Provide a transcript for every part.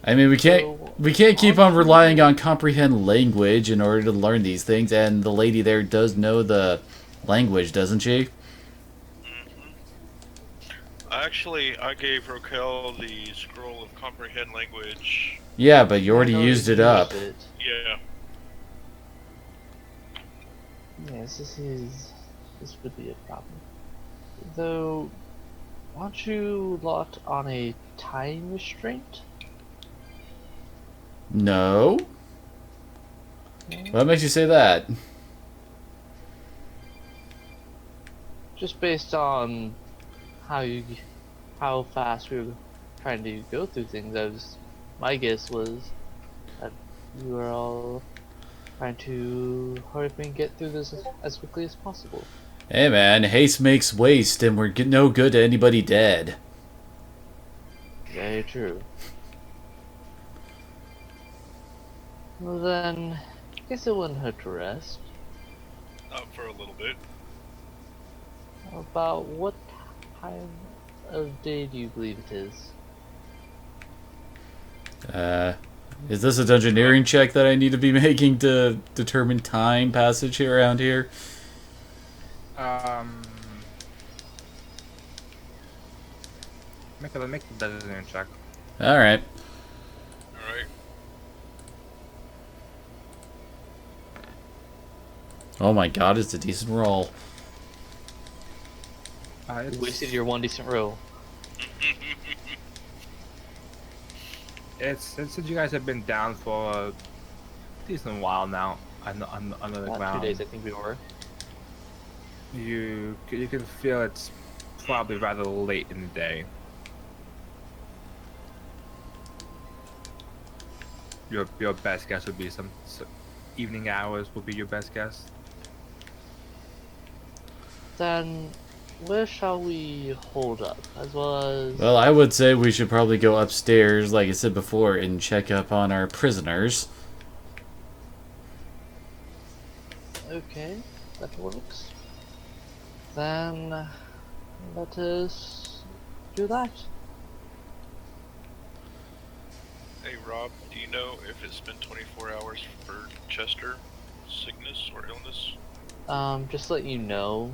I mean, we can't keep on relying on comprehend language in order to learn these things. And the lady there does know the language, doesn't she? Hmm. Actually, I gave Raquel the scroll of comprehend language. Yeah, but you I already know used you it up. used it. Yeah. Yes, this would be a problem. Though, aren't you locked on a time restraint? No. No? What makes you say that? Just based on how you how fast we were trying to go through things, my guess was that you were all trying to hurry up and get through this as quickly as possible. Hey man, haste makes waste, and we're no good to anybody dead. Very true. Well then, I guess it wouldn't hurt to rest. For a little bit. About what time of day do you believe it is? Is this a dungeoneering check that I need to be making to determine time passage here around here? Um, make the designator check. Alright. Alright. Oh my god, it's a decent roll. You It's, wasted your one decent roll. it's since you guys have been down for a decent while now under the About ground. 2 days, I think we were. You can feel it's probably rather late in the day. Your best guess would be some evening hours would be your best guess. Then, where shall we hold up? As well as... Well, I would say we should probably go upstairs, like I said before, and check up on our prisoners. Okay, that works. Then, let us do that. Hey Rob, do you know if it's been 24 hours for Chester sickness or illness? Just to let you know,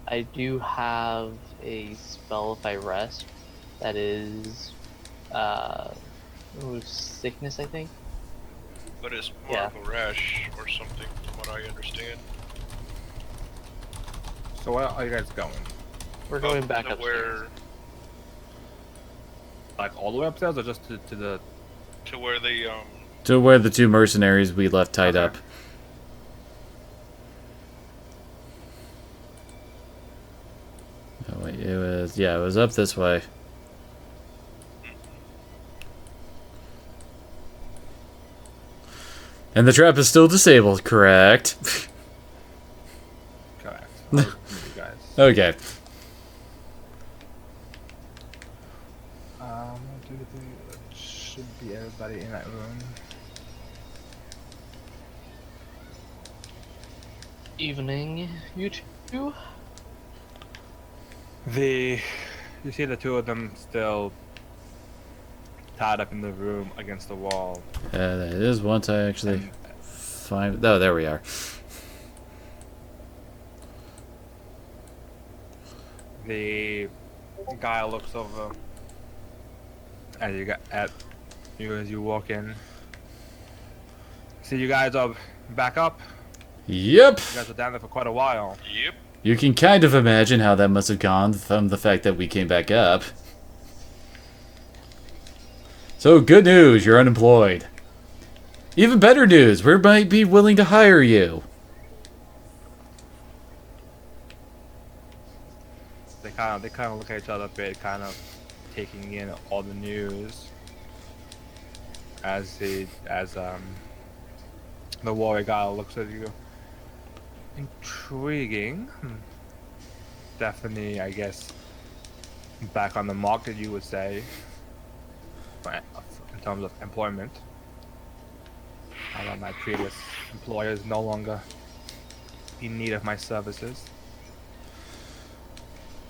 I do have a spell if I rest. That is, sickness, I think. But it's more Yeah. of a rash or something, from what I understand. So where are you guys going? We're going back to upstairs. where Like all the way upstairs, or just to the? to where they To where the two mercenaries we left tied Okay. up. Oh wait, it was up this way. And the trap is still disabled, correct? Correct. I'll meet you guys. Okay. Should be everybody in that room. Evening, you two? You see the two of them still tied up in the room against the wall. That is once I actually And find... Oh, there we are. the guy looks over as you got at you as you walk in. See, you guys are back up. Yep. You guys were down there for quite a while. Yep. You can kind of imagine how that must have gone from the fact that we came back up. So, good news, you're unemployed. Even better news, we might be willing to hire you. They kind of look at each other a bit, kind of taking in all the news as the warrior guy looks at you. Intriguing. Definitely, I guess, back on the market, you would say, in terms of employment. My previous employer is no longer in need of my services.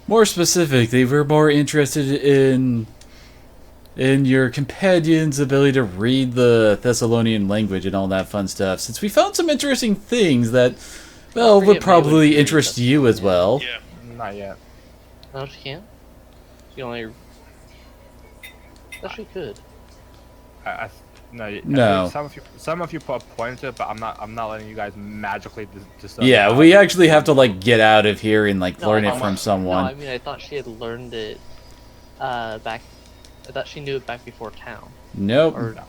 More specifically, we're more interested in in your companion's ability to read the Thessalonian language and all that fun stuff, since we found some interesting things that, well, would forget probably Maywood interest reads you as well. Yeah. Not yet. No, she can't. She only. That she could. No. No. Some of you put a point to it, but I'm not letting you guys magically just. Yeah, we actually have to like get out of here and like No, learn I it thought- from someone. No, I mean I thought she had learned it. Back. I thought she knew it back before town. Nope. Or No.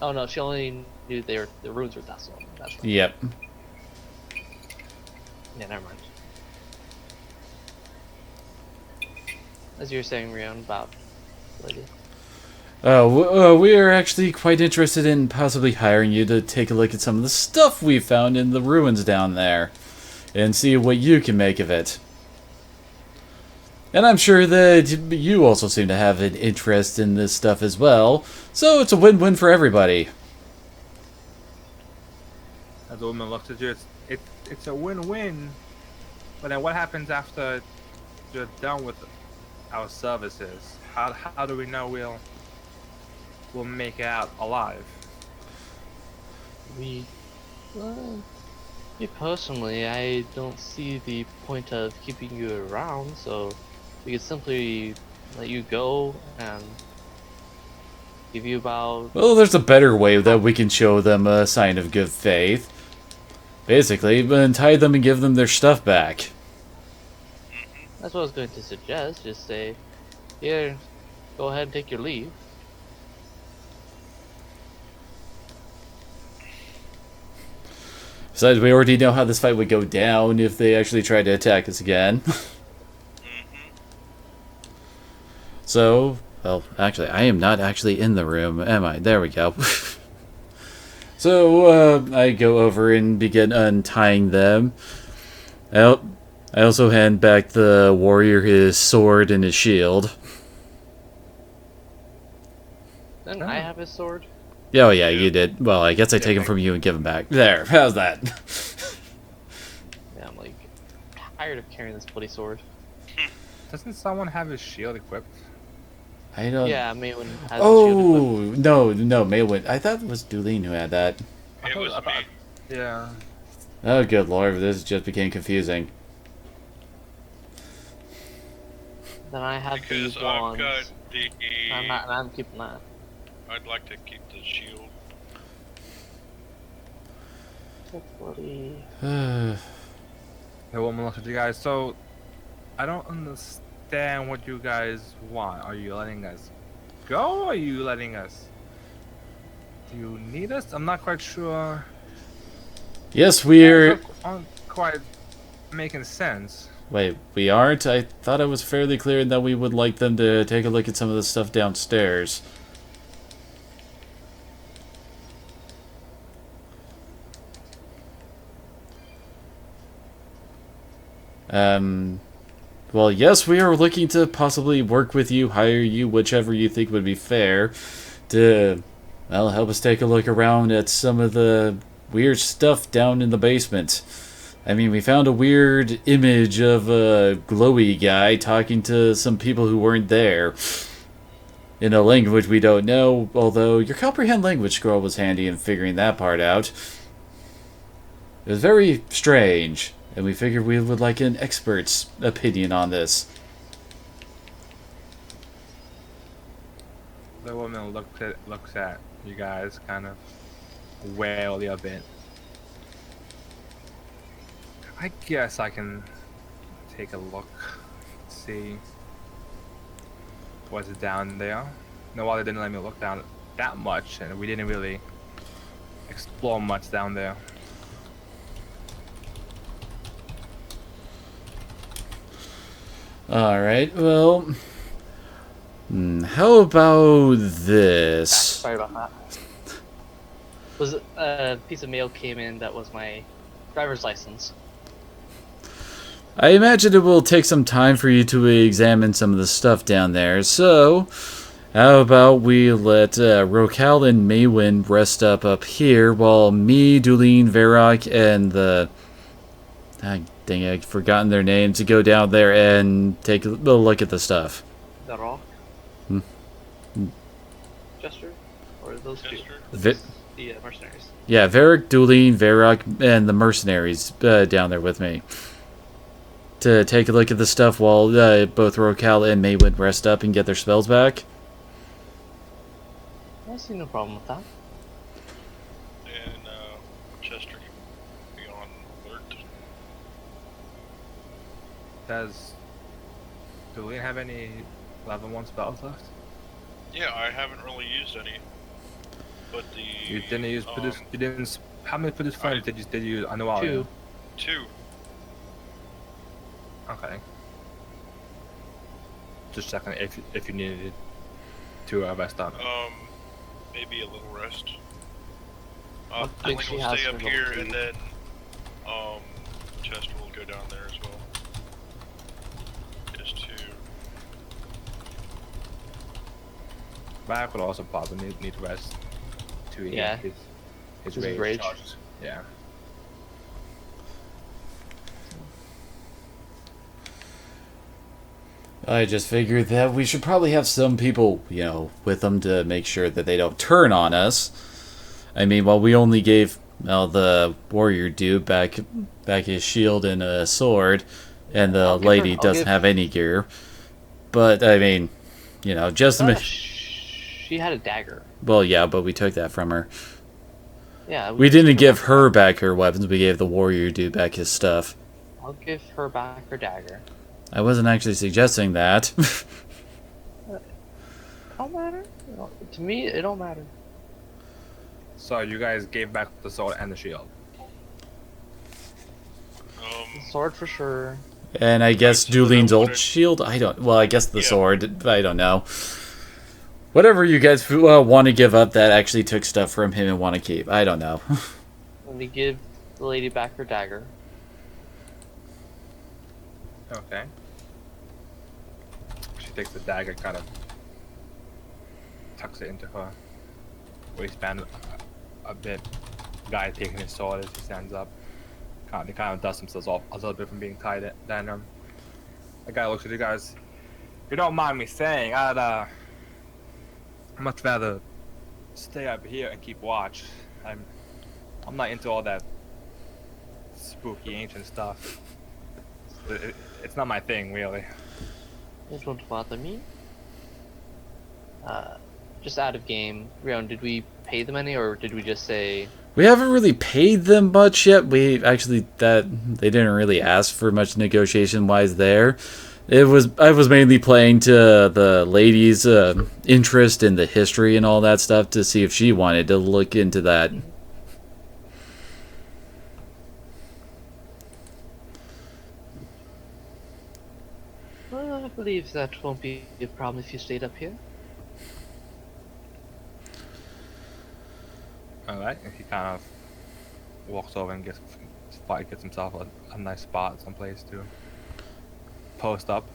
oh no, she only knew the runes were Thessalonian. That's right. Yep. Yeah, never mind. As you were saying, Rion, about lady. We are actually quite interested in possibly hiring you to take a look at some of the stuff we found in the ruins down there, and see what you can make of it. And I'm sure that you also seem to have an interest in this stuff as well, so it's a win-win for everybody. As the woman looks at you, it's a win-win. But then what happens after you're done with our services? How do we know we'll make it out alive? Me personally, I don't see the point of keeping you around, so we could simply let you go and give you about. Well, there's a better way that we can show them a sign of good faith. Basically, untie them and give them their stuff back. That's what I was going to suggest. Just say, here, go ahead and take your leave. Besides, we already know how this fight would go down if they actually tried to attack us again. So, well, actually, I am not actually in the room, am I? There we go. So, I go over and begin untying them. I also hand back the warrior his sword and his shield. Then I have his sword. Oh, yeah, you did. Well, I guess I take him from you and give him back. There, how's that? Yeah, I'm like tired of carrying this bloody sword. Doesn't someone have his shield equipped? I don't... Yeah, Maywin has the shield equipped. Oh, no, Maywin. I thought it was Dulene who had that. It was me. Yeah. Oh, good lord, this just became confusing. Then I have Because the I've wands. got the. I'm keeping that. I'd like to keep the shield. That's bloody. The woman looks at you guys. So, I don't understand what you guys want. Are you letting us go? Or are you letting us? Do you need us? I'm not quite sure. Yes, we're... Aren't quite making sense. Wait, we aren't? I thought it was fairly clear that we would like them to take a look at some of the stuff downstairs. Well, yes, we are looking to possibly work with you, hire you, whichever you think would be fair, to, well, help us take a look around at some of the weird stuff down in the basement. I mean, we found a weird image of a glowy guy talking to some people who weren't there. In a language we don't know, although your comprehend language scroll was handy in figuring that part out. It was very strange, and we figured we would like an expert's opinion on this. The woman looks at you guys, kind of warily a bit. I guess I can take a look, see what's down there. No, while they didn't let me look down that much, and we didn't really explore much down there. Alright, well... how about this? Sorry about that. Was a piece of mail came in that was my driver's license. I imagine it will take some time for you to examine some of the stuff down there, so how about we let Rokal and Maywin rest up here while me, Dulene, Varrock, and the... dang it, I've forgotten their name, to go down there and take a look at the stuff. The rock. Or those two? Vi- The mercenaries. Yeah, Varric, Dueling, Varrock, and the mercenaries down there with me. To take a look at the stuff while both Rocal and Maywood rest up and get their spells back. I see no problem with that. And Chester can be on alert. Does Julian have any level 1 spells left? Yeah, I haven't really used any. But the You didn't use produce. You didn't. How many produce flames did you use? I know all. 2. 2. Okay. Just checking if you needed to rest up. Maybe a little rest. I think she will has stay her up here, level and then Chester will go down there as well. Just to. Back would also probably need rest to Yeah. his His rage rage. charges. Yeah. I just figured that we should probably have some people, with them to make sure that they don't turn on us. I mean, while we only gave the warrior dude back his shield and a sword, and the lady doesn't have any gear. But I mean, just to She had a dagger. well, yeah, but we took that from her. Yeah. We didn't give her back her weapons. We gave the warrior dude back his stuff. I'll give her back her dagger. I wasn't actually suggesting that. It don't matter. To me, it don't matter. So you guys gave back the sword and the shield. The sword for sure. And I guess Duelin's old shield? I guess the Yeah. sword. I don't know. Whatever you guys want to give up that actually took stuff from him and want to keep. I don't know. Let me give the lady back her dagger. Okay. She takes the dagger, kind of tucks it into her waistband a bit. Guy taking his sword as he stands up. They kind of dust themselves off a little bit from being tied down. The guy looks at you guys. If you don't mind me saying, I'd much rather stay up here and keep watch. I'm not into all that spooky ancient stuff. It's not my thing, really. It won't bother me. Just out of game, Rion, did we pay them any, or did we just say? We haven't really paid them much yet. They didn't really ask for much negotiation wise there. I was mainly playing to the lady's interest in the history and all that stuff to see if she wanted to look into that. Well, I believe that won't be a problem if you stayed up here. Alright, and he kind of walks over and gets himself a nice spot, someplace to post up.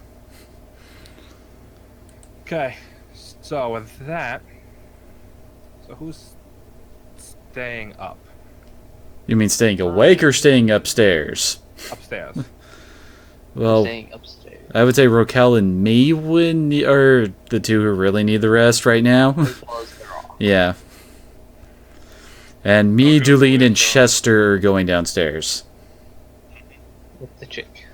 Okay, so with that, so who's staying up? You mean staying awake or staying upstairs? Upstairs. Well, Staying upstairs. I would say Rokel and me are the two who really need the rest right now. As well as they're off. Yeah. And me, Okay, Dulene, wait, and so- Chester are going downstairs. With the chick.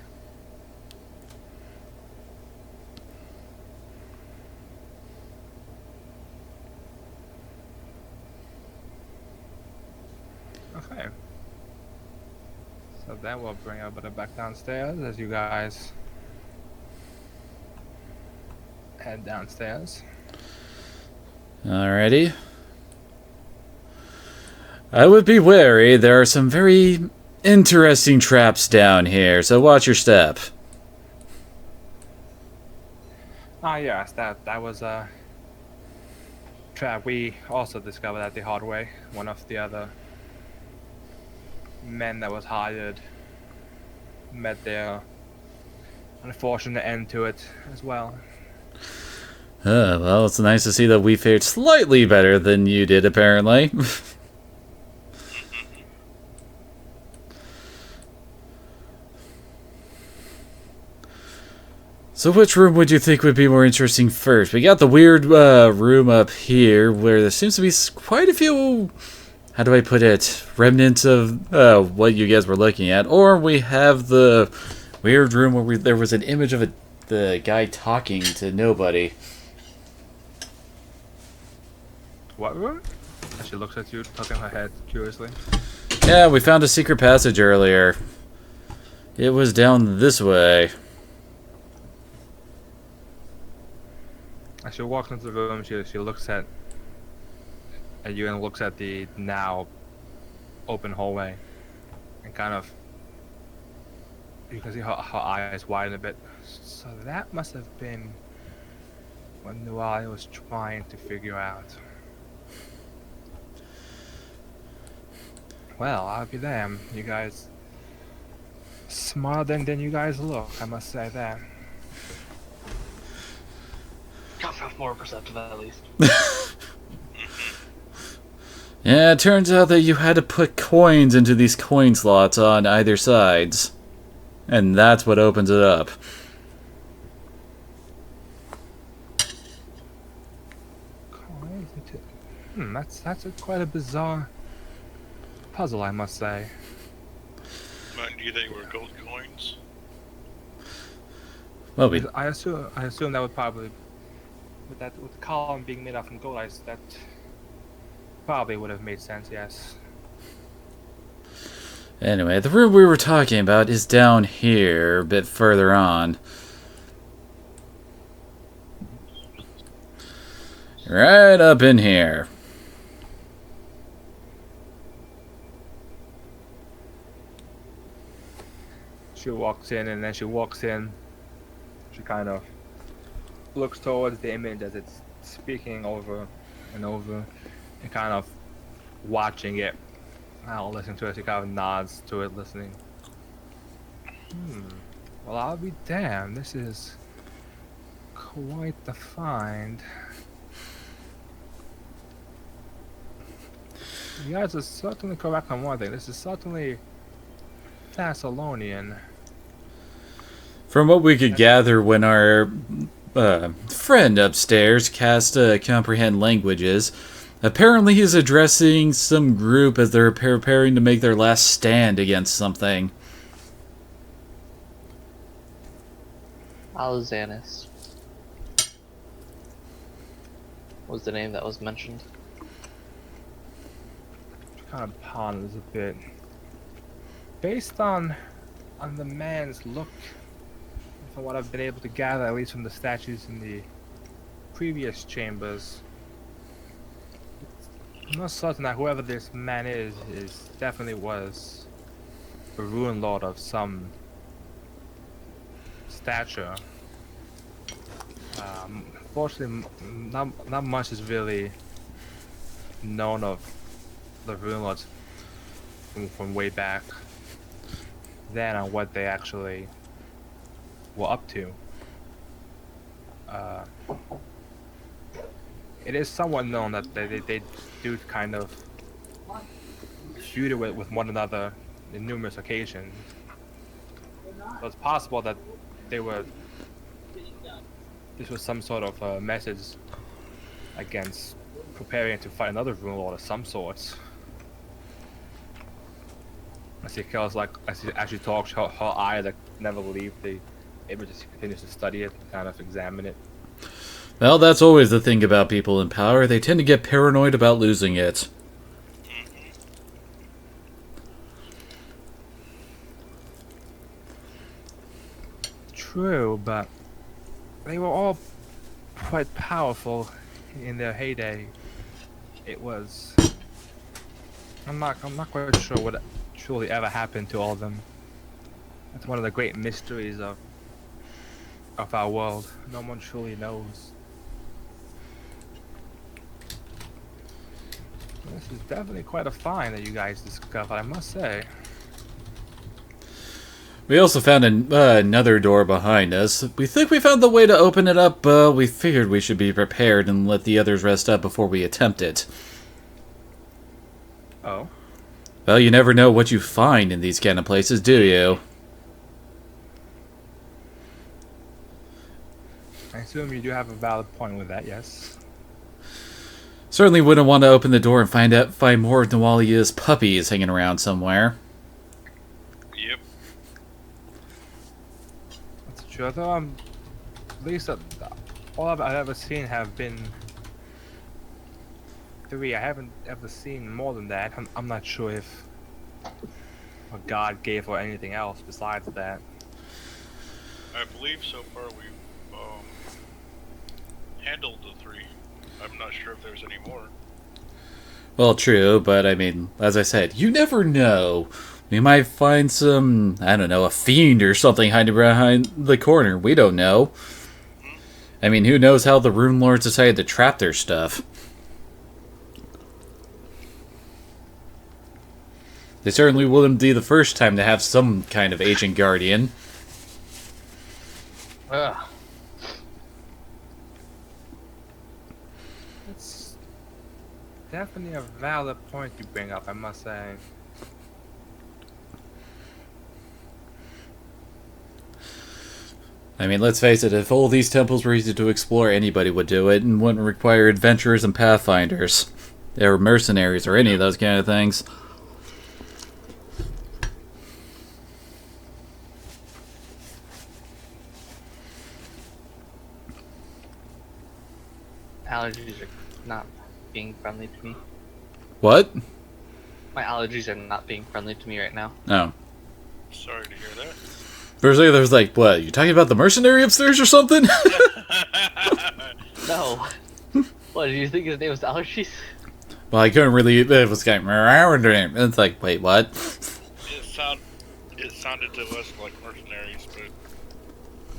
Okay. So then we'll bring everybody back downstairs as you guys head downstairs. Alrighty. I would be wary. There are some very interesting traps down here, so watch your step. Ah, yes, that was a trap we also discovered at the hard way. One of the other men that was hired met their unfortunate end to it as well. Well, it's nice to see that we fared slightly better than you did, apparently. So which room would you think would be more interesting first? We got the weird room up here where there seems to be quite a few, how do I put it, remnants of what you guys were looking at. Or we have the weird room where there was an image of the guy talking to nobody. What room? She looks at you, tilting her head curiously. Yeah, we found a secret passage earlier. It was down this way. As she walks into the room, she looks at you and looks at the now open hallway, and kind of you can see her eyes widen a bit. So that must have been what Nuali was trying to figure out. Well, I'll be damned. You guys smarter than you guys look, I must say that. More perceptive at least. Yeah, it turns out that you had to put coins into these coin slots on either sides. And that's what opens it up. That's quite a bizarre puzzle, I must say. Mind you, they were gold coins. Well, I assume that would probably, with the column being made up from gold, that probably would have made sense. Yes. Anyway, the room we were talking about is down here, a bit further on. Right up in here. She walks in, and then she walks in. She kind of looks towards the image as it's speaking over and over, and kind of watching it. I'll listen to it. She kind of nods to it, listening. Well, I'll be damned. This is quite the find. You guys are certainly correct on one thing. This is certainly Thessalonian. From what we could gather when our friend upstairs cast Comprehend Languages, apparently he's addressing some group as they're preparing to make their last stand against something. Alzanis was the name that was mentioned. Kind of ponders a bit. Based on the man's look, from what I've been able to gather, at least from the statues in the previous chambers, I'm not certain that whoever this man is definitely was a ruin lord of some stature. Fortunately, not much is really known of the ruin lords from way back then on what they actually were up to. It is somewhat known that they do kind of feud with one another in numerous occasions. So it's possible that this was some sort of message against preparing to fight another ruin lord of some sorts. As she actually talks, her eyes never leave the image. She continues to study it, kind of examine it. Well, that's always the thing about people in power. They tend to get paranoid about losing it. True, but they were all quite powerful in their heyday. It was. I'm not quite sure what truly ever happened to all of them. That's one of the great mysteries of our world. No one truly knows. This is definitely quite a find that you guys discovered, I must say. We also found another door behind us. We think we found the way to open it up, but we figured we should be prepared and let the others rest up before we attempt it. Oh? Well, you never know what you find in these kind of places, do you? assume you do have a valid point with that, yes. Certainly wouldn't want to open the door and find more of Nawalia's puppies hanging around somewhere. Yep. That's true. Although at least all I've ever seen have been 3. I haven't ever seen more than that. I'm not sure if a god gave or anything else besides that. I believe so far we've handled the 3. I'm not sure if there's any more. Well, true, but I mean, as I said, you never know. We might find some, I don't know, a fiend or something hiding behind the corner. We don't know. I mean, who knows how the Rune Lords decided to trap their stuff. They certainly wouldn't be the first time to have some kind of agent guardian. Ugh. It's definitely a valid point you bring up, I must say. I mean, let's face it, if all these temples were easy to explore, anybody would do it, and wouldn't require adventurers and pathfinders. Or mercenaries, or any of those kind of things. Allergies are not being friendly to me. What? My allergies are not being friendly to me right now. No. Sorry to hear that. For a second, there was like, what, you talking about the mercenary upstairs or something? No. What, do you think his name was allergies? Well, I couldn't really, it was kind of, it's like, wait, what? It sounded to us like mercenaries, but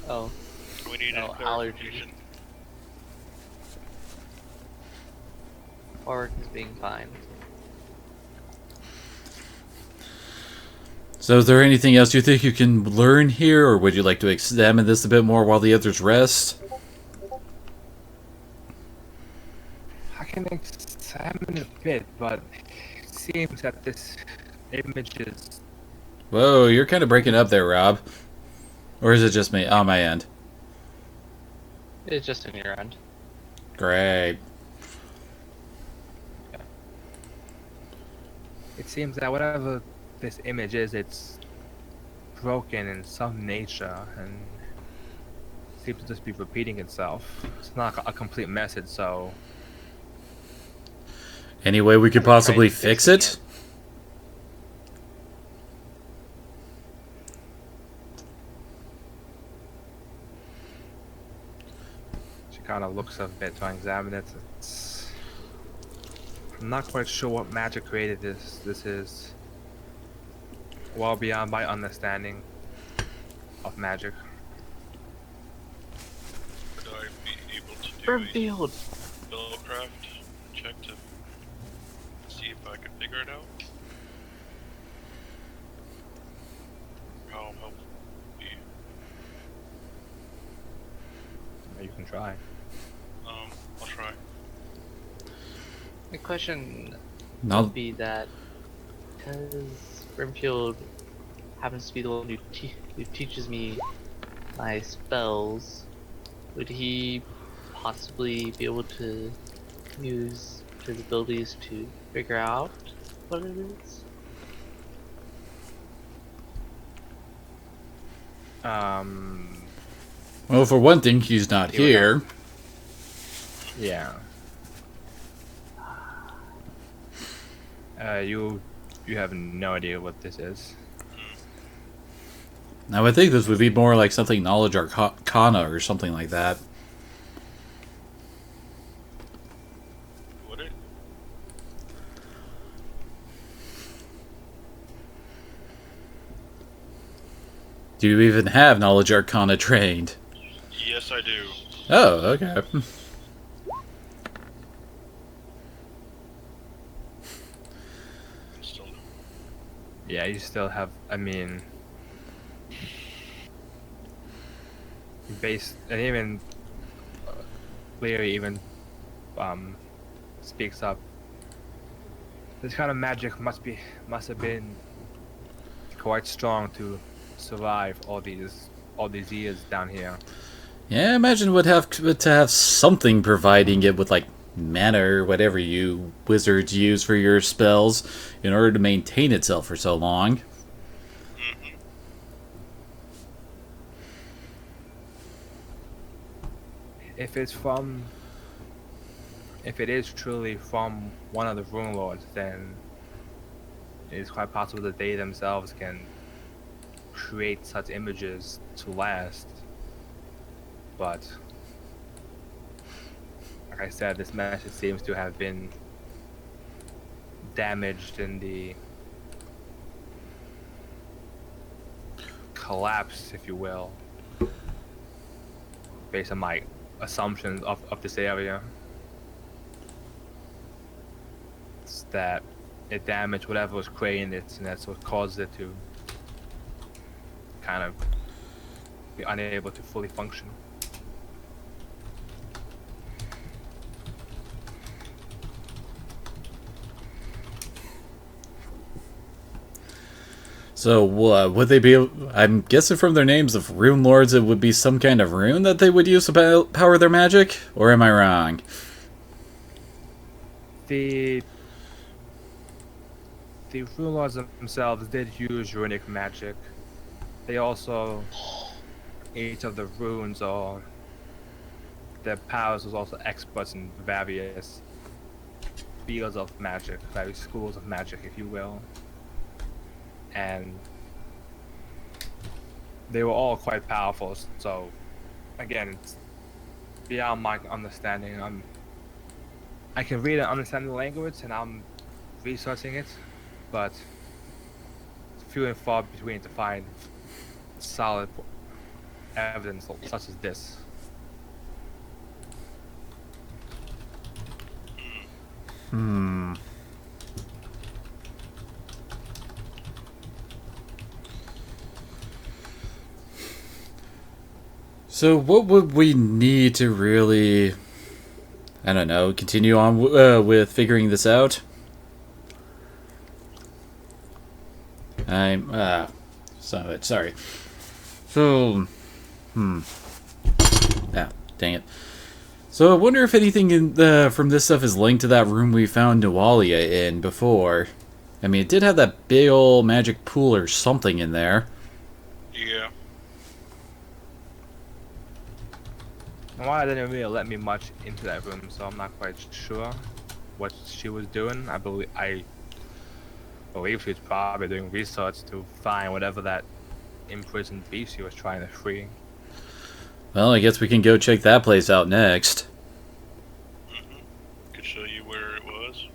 Oh. we needed No, clarification. Orc is being fine. So is there anything else you think you can learn here, or would you like to examine this a bit more while the others rest? I can examine a bit, but it seems that this image is... Whoa, you're kind of breaking up there, Rob. Or is it just me? On my end. It's just in your end. Great. It seems that whatever this image is, it's broken in some nature and seems to just be repeating itself. It's not a complete message, so... Any way we could possibly fix it? She kind of looks a bit to examine it. I'm not quite sure what magic created this. This is well beyond my understanding of magic. Would I be able to do Brimfield! a spellcraft check to see if I can figure it out? How helpful would it be? You can try. I'll try. The question No. would be that because Brimfield happens to be the one who teaches me my spells, would he possibly be able to use his abilities to figure out what it is? Well, for one thing, he's not here. Yeah. You have no idea what this is. Now, I think this would be more like something Knowledge Arcana or something like that. Would it? Do you even have Knowledge Arcana trained? Yes, I do. Oh, okay. Still do. Yeah, you still have. I mean, based and even Leary even speaks up. This kind of magic must have been quite strong to survive all these years down here. Yeah, I imagine would have to have something providing it with like mana or whatever you wizards use for your spells in order to maintain itself for so long. Mm-hmm. If it's from, if it is truly from one of the rune lords, then it's quite possible that they themselves can create such images to last. But like I said, this message seems to have been damaged in the collapse, if you will, based on my assumptions of this area. It's that it damaged whatever was creating it, and that's what caused it to kind of be unable to fully function. So, would they be? I'm guessing from their names of rune lords, it would be some kind of rune that they would use to power their magic, or am I wrong? The rune lords themselves did use runic magic. They also, each of the runes or their powers was also experts in various fields of magic, various schools of magic, if you will. And they were all quite powerful. So, again, it's beyond my understanding. I can read and understand the language, and I'm researching it, but it's few and far between to find solid evidence such as this. Hmm. So, what would we need to really, I don't know, continue on with figuring this out? Sorry. So, ah, dang it. So, I wonder if anything from this stuff is linked to that room we found Nualia in before. I mean, it did have that big old magic pool or something in there. Yeah. Why didn't really let me much into that room, so I'm not quite sure what she was doing. I believe she was probably doing research to find whatever that imprisoned beast she was trying to free. Well, I guess we can go check that place out next. Mm-hmm. Could show you where it was.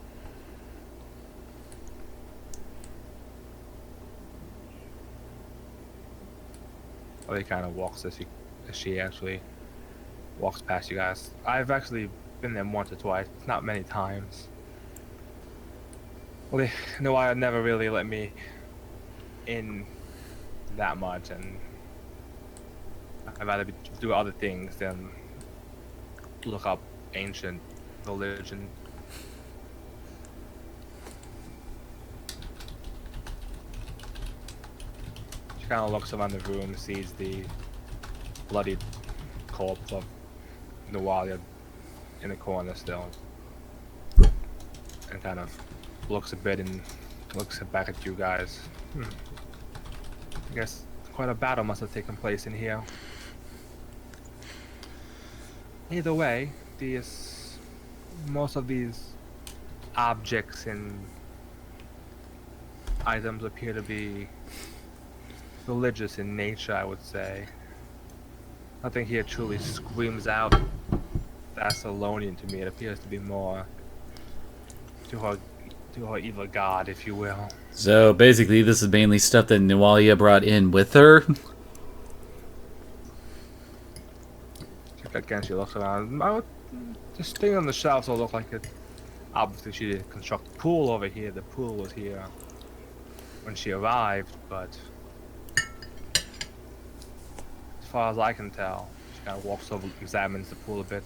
Well, he kind of walks as she actually walks past you guys. I've actually been there once or twice, not many times. Well, no, I never really let me in that much, and I'd rather do other things than look up ancient religion. She kind of looks around the room, sees the bloodied corpse of Nualia in the corner still, and kind of looks a bit and looks back at you guys. I guess quite a battle must have taken place in here. Either way, most of these objects and items appear to be religious in nature, I would say. Nothing here truly screams out Thessalonian to me. It appears to be more to her evil god, if you will. So basically, this is mainly stuff that Nualia brought in with her. Again, she looks around. This thing on the shelves will look like it. Obviously, she didn't construct the pool over here. The pool was here when she arrived, but as far as I can tell, she kind of walks over, examines the pool a bit.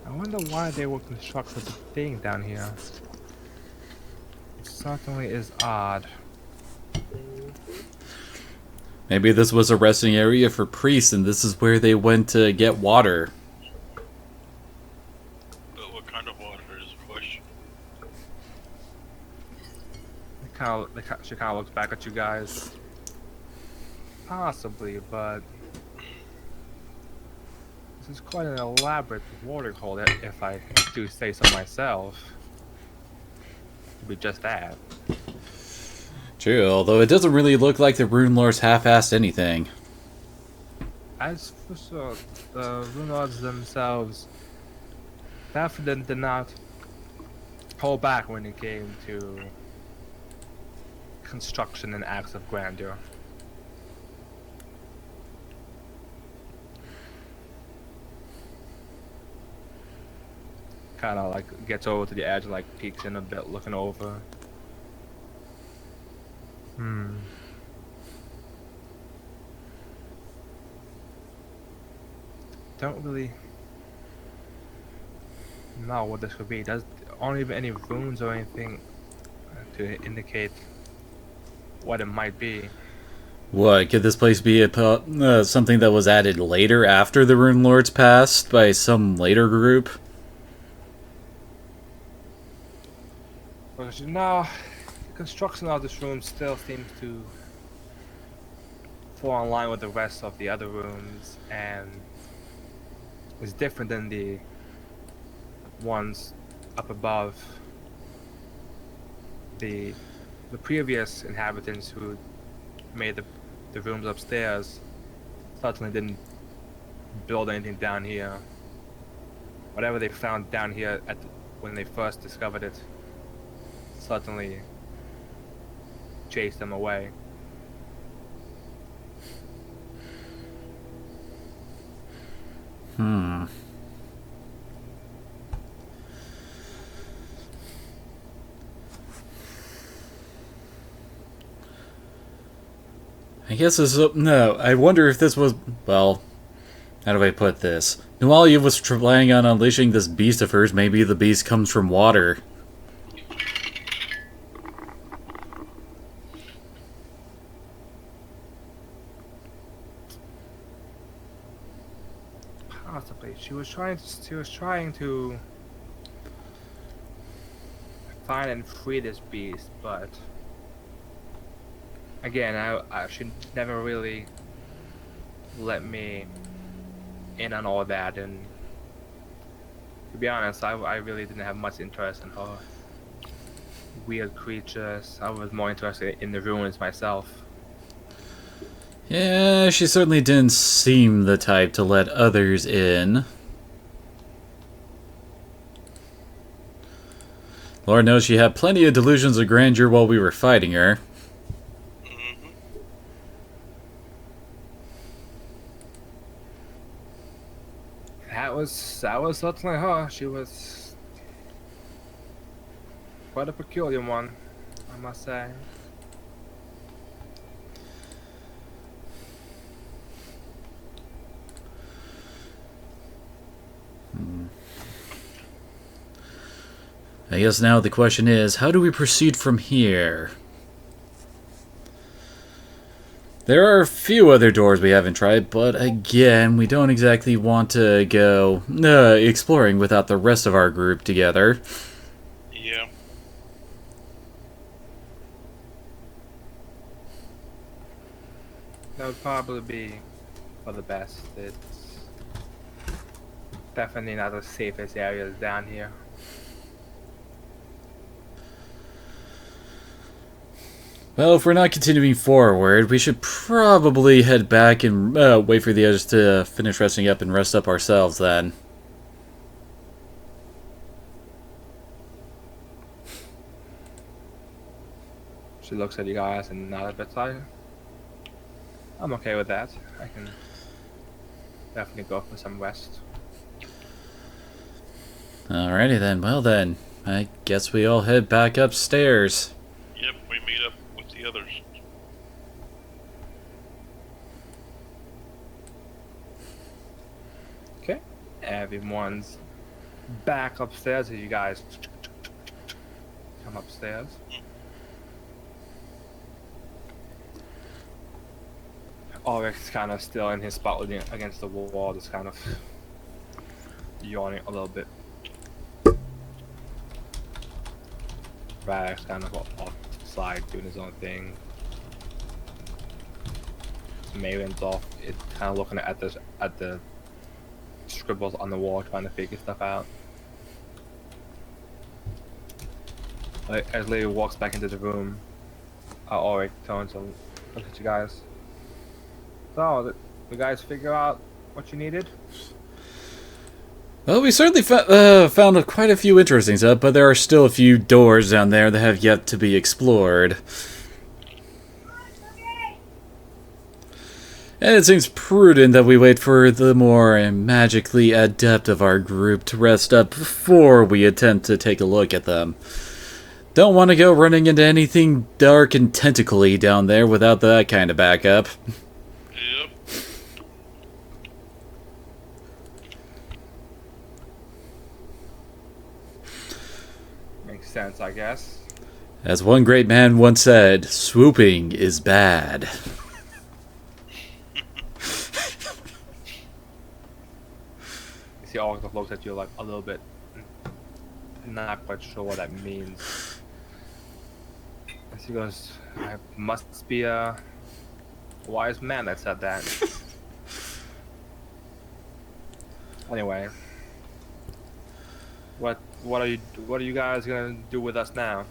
I wonder why they would construct such a thing down here. It certainly is odd. Maybe this was a resting area for priests, and this is where they went to get water. But what kind of water is the question? She kind of looks back at you guys. Possibly, but this is quite an elaborate water hole, if I do say so myself. To be just that. True, although it doesn't really look like the Rune Lords half-assed anything. As for sure, the Rune Lords themselves definitely did not hold back when it came to construction and acts of grandeur. Kind of like gets over to the edge and like peeks in a bit, looking over. Don't really know what this could be. Aren't even any runes or anything to indicate what it might be. What, could this place be something that was added later after the Rune Lords passed by some later group? Because no, the construction of this room still seems to fall in line with the rest of the other rooms and is different than the ones up above. The previous inhabitants who made the rooms upstairs certainly didn't build anything down here. Whatever they found down here when they first discovered it certainly chased them away. I guess this is... No, I wonder if this was... Well, how do I put this? Nualia was planning on unleashing this beast of hers. Maybe the beast comes from water. Possibly. She was trying to find and free this beast, but again, she never really let me in on all that, and to be honest, I really didn't have much interest in her weird creatures. I was more interested in the ruins myself. Yeah, she certainly didn't seem the type to let others in. Lord knows she had plenty of delusions of grandeur while we were fighting her. Mm-hmm. That was certainly her. She was quite a peculiar one, I must say. I guess now the question is, how do we proceed from here? There are a few other doors we haven't tried, but again, we don't exactly want to go exploring without the rest of our group together. Yeah. That would probably be for the best. It's definitely not the safest areas down here. Well, if we're not continuing forward, we should probably head back and wait for the others to finish resting up and rest up ourselves then. She looks at you guys and nods a bit like, I'm okay with that. I can definitely go for some rest. Alrighty then, well then, I guess we all head back upstairs. Yep, we meet up with the others. Okay. Everyone's back upstairs as you guys come upstairs. Ulrich's kind of still in his spot leaning against the wall, just kind of yawning a little bit. Radek's kind of off to the side doing his own thing. Maven's off, it's kind of looking at the scribbles on the wall, trying to figure stuff out. As Lady walks back into the room, Ulrich turns and looks at you guys. So, did you guys figure out what you needed? Well, we certainly found quite a few interesting stuff, but there are still a few doors down there that have yet to be explored. And it seems prudent that we wait for the more magically adept of our group to rest up before we attempt to take a look at them. Don't want to go running into anything dark and tentacly down there without that kind of backup. Yep. Makes sense, I guess. As one great man once said, swooping is bad. You see Ulrich looks at you like a little bit, not quite sure what that means. As he goes, I must be a wise man that said that. Anyway, what are you guys gonna do with us now?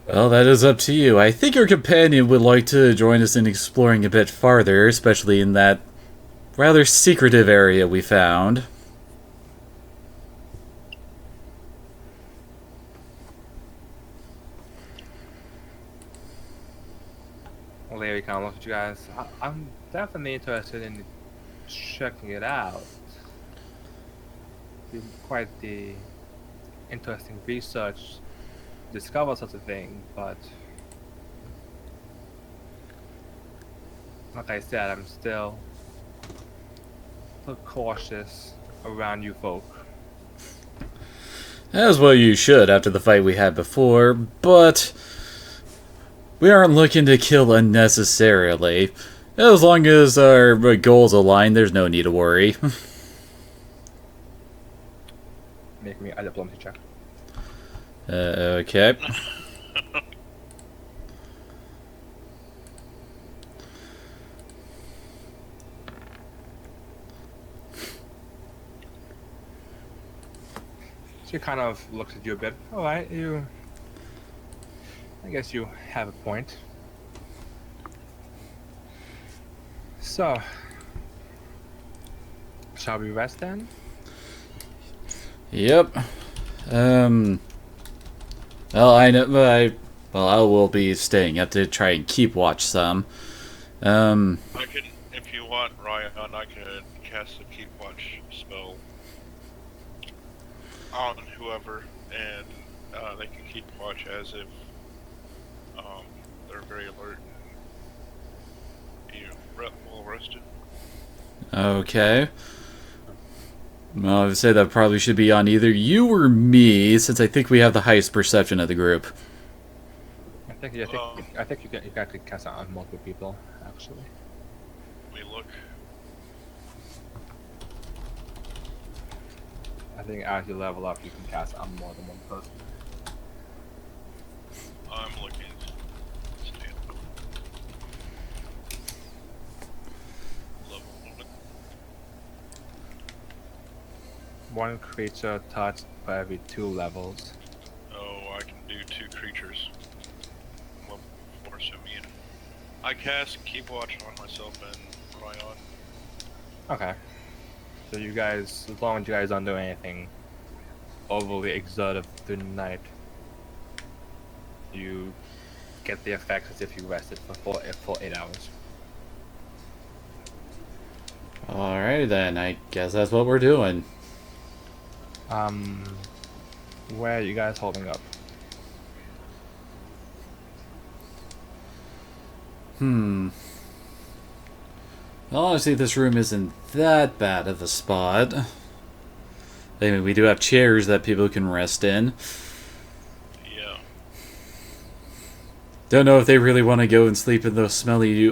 Well, that is up to you. I think your companion would like to join us in exploring a bit farther, especially in that rather secretive area we found. Larry kind of looks at you guys. I'm definitely interested in checking it out. It's quite the interesting research to discover such a thing, but like I said, I'm still cautious around you folk. As well you should after the fight we had before, but we aren't looking to kill unnecessarily. As long as our goals align, there's no need to worry. Make me a diplomacy check. Okay. She kind of looks at you a bit. Alright, I guess you have a point. So, shall we rest then? Yep. Well, I will be staying up to try and keep watch some. I can, if you want, Ryan, I can cast a keep watch spell on whoever, and they can keep watch as if they're very alert and well rested. Okay. Well, I would say that probably should be on either you or me, since I think we have the highest perception of the group. I think you could cast it on multiple people, actually. We look. I think as you level up, you can cast it on more than one person. I'm looking. Stand. Level 1. One creature touched for every 2 levels. Oh, I can do 2 creatures. Level 4, so me and I cast keep watch on myself and Ryan. Okay. So you guys, as long as you guys don't do anything overly exertive through the night, you get the effect as if you rested for 8 hours. Alright then, I guess that's what we're doing. Where are you guys holding up? Well, honestly, this room isn't that bad of a spot. I mean, we do have chairs that people can rest in. Yeah. Don't know if they really want to go and sleep in those smelly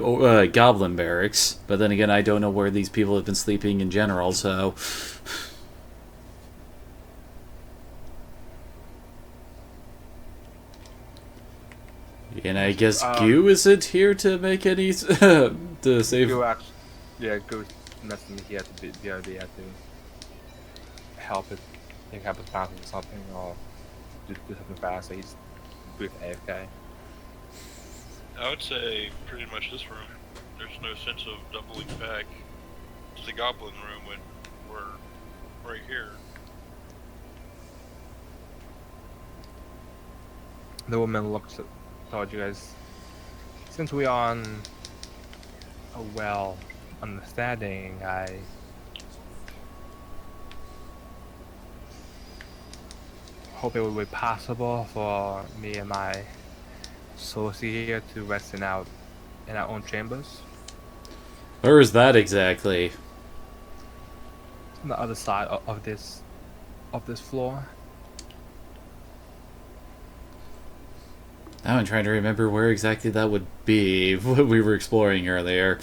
goblin barracks. But then again, I don't know where these people have been sleeping in general, so... And I guess Goo isn't here to make any... to save... Go actually, yeah, go messing me here to be able to help it, think help his path or something, or do something fast. So he's with AFK. I would say pretty much this room. There's no sense of doubling back to the goblin room when we're right here. The woman looks towards you guys. Since we are on a well understanding, I hope it would be possible for me and my associate here to rest in our own chambers. Where is that exactly? On the other side of this floor. Now I'm trying to remember where exactly that would be. What we were exploring earlier.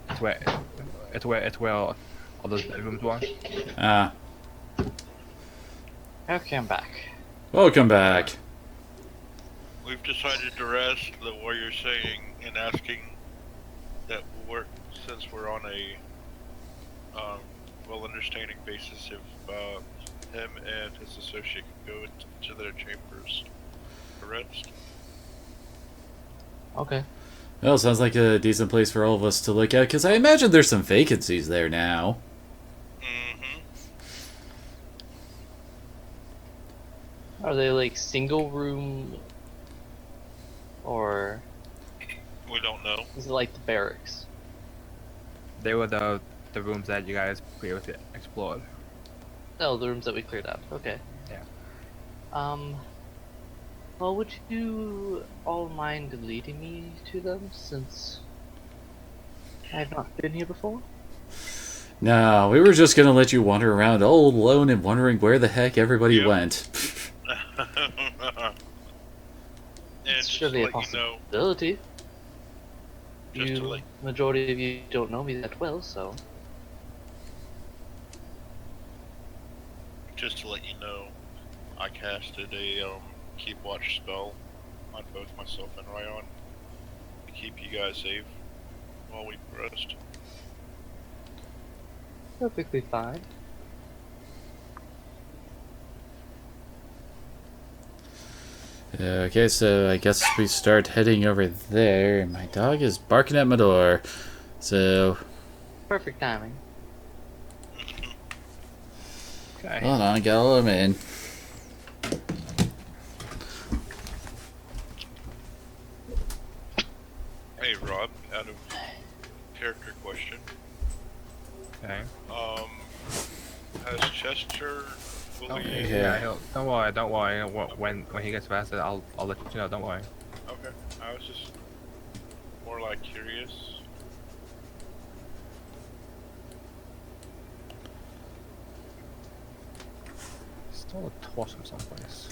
It's where all those bedrooms were. Ah. Okay, I'm back. Welcome back. We've decided to rest. The warrior's saying and asking that since we're on a well understanding basis, if him and his associate can go into their chambers to rest. Okay. Well, sounds like a decent place for all of us to look at, because I imagine there's some vacancies there now. Mm-hmm. Are they like single room, or We don't know. is it like the barracks? They were the rooms that you guys previously explored. Oh, the rooms that we cleared out. Okay. Yeah. Well, would you all mind leading me to them, since I've not been here before? No, we were just gonna let you wander around all alone and wondering where the heck everybody Yep. went. And It's just to surely a let you know, possibility. just to let Majority of you don't know me that well, so... you know, I casted a keep watch spell on both myself and Ryan to keep you guys safe while we rest. Perfectly fine. Okay, so I guess we start heading over there. My dog is barking at my door. So, Perfect timing. Okay. hold on, gotta let him in. Hey Rob, out of character question, Okay. has Chester fully... Okay. Yeah. Yeah. Don't worry. Don't worry. When he gets faster, I'll let you know. Don't worry. Okay, I was just more like curious. Stole a torch from someplace.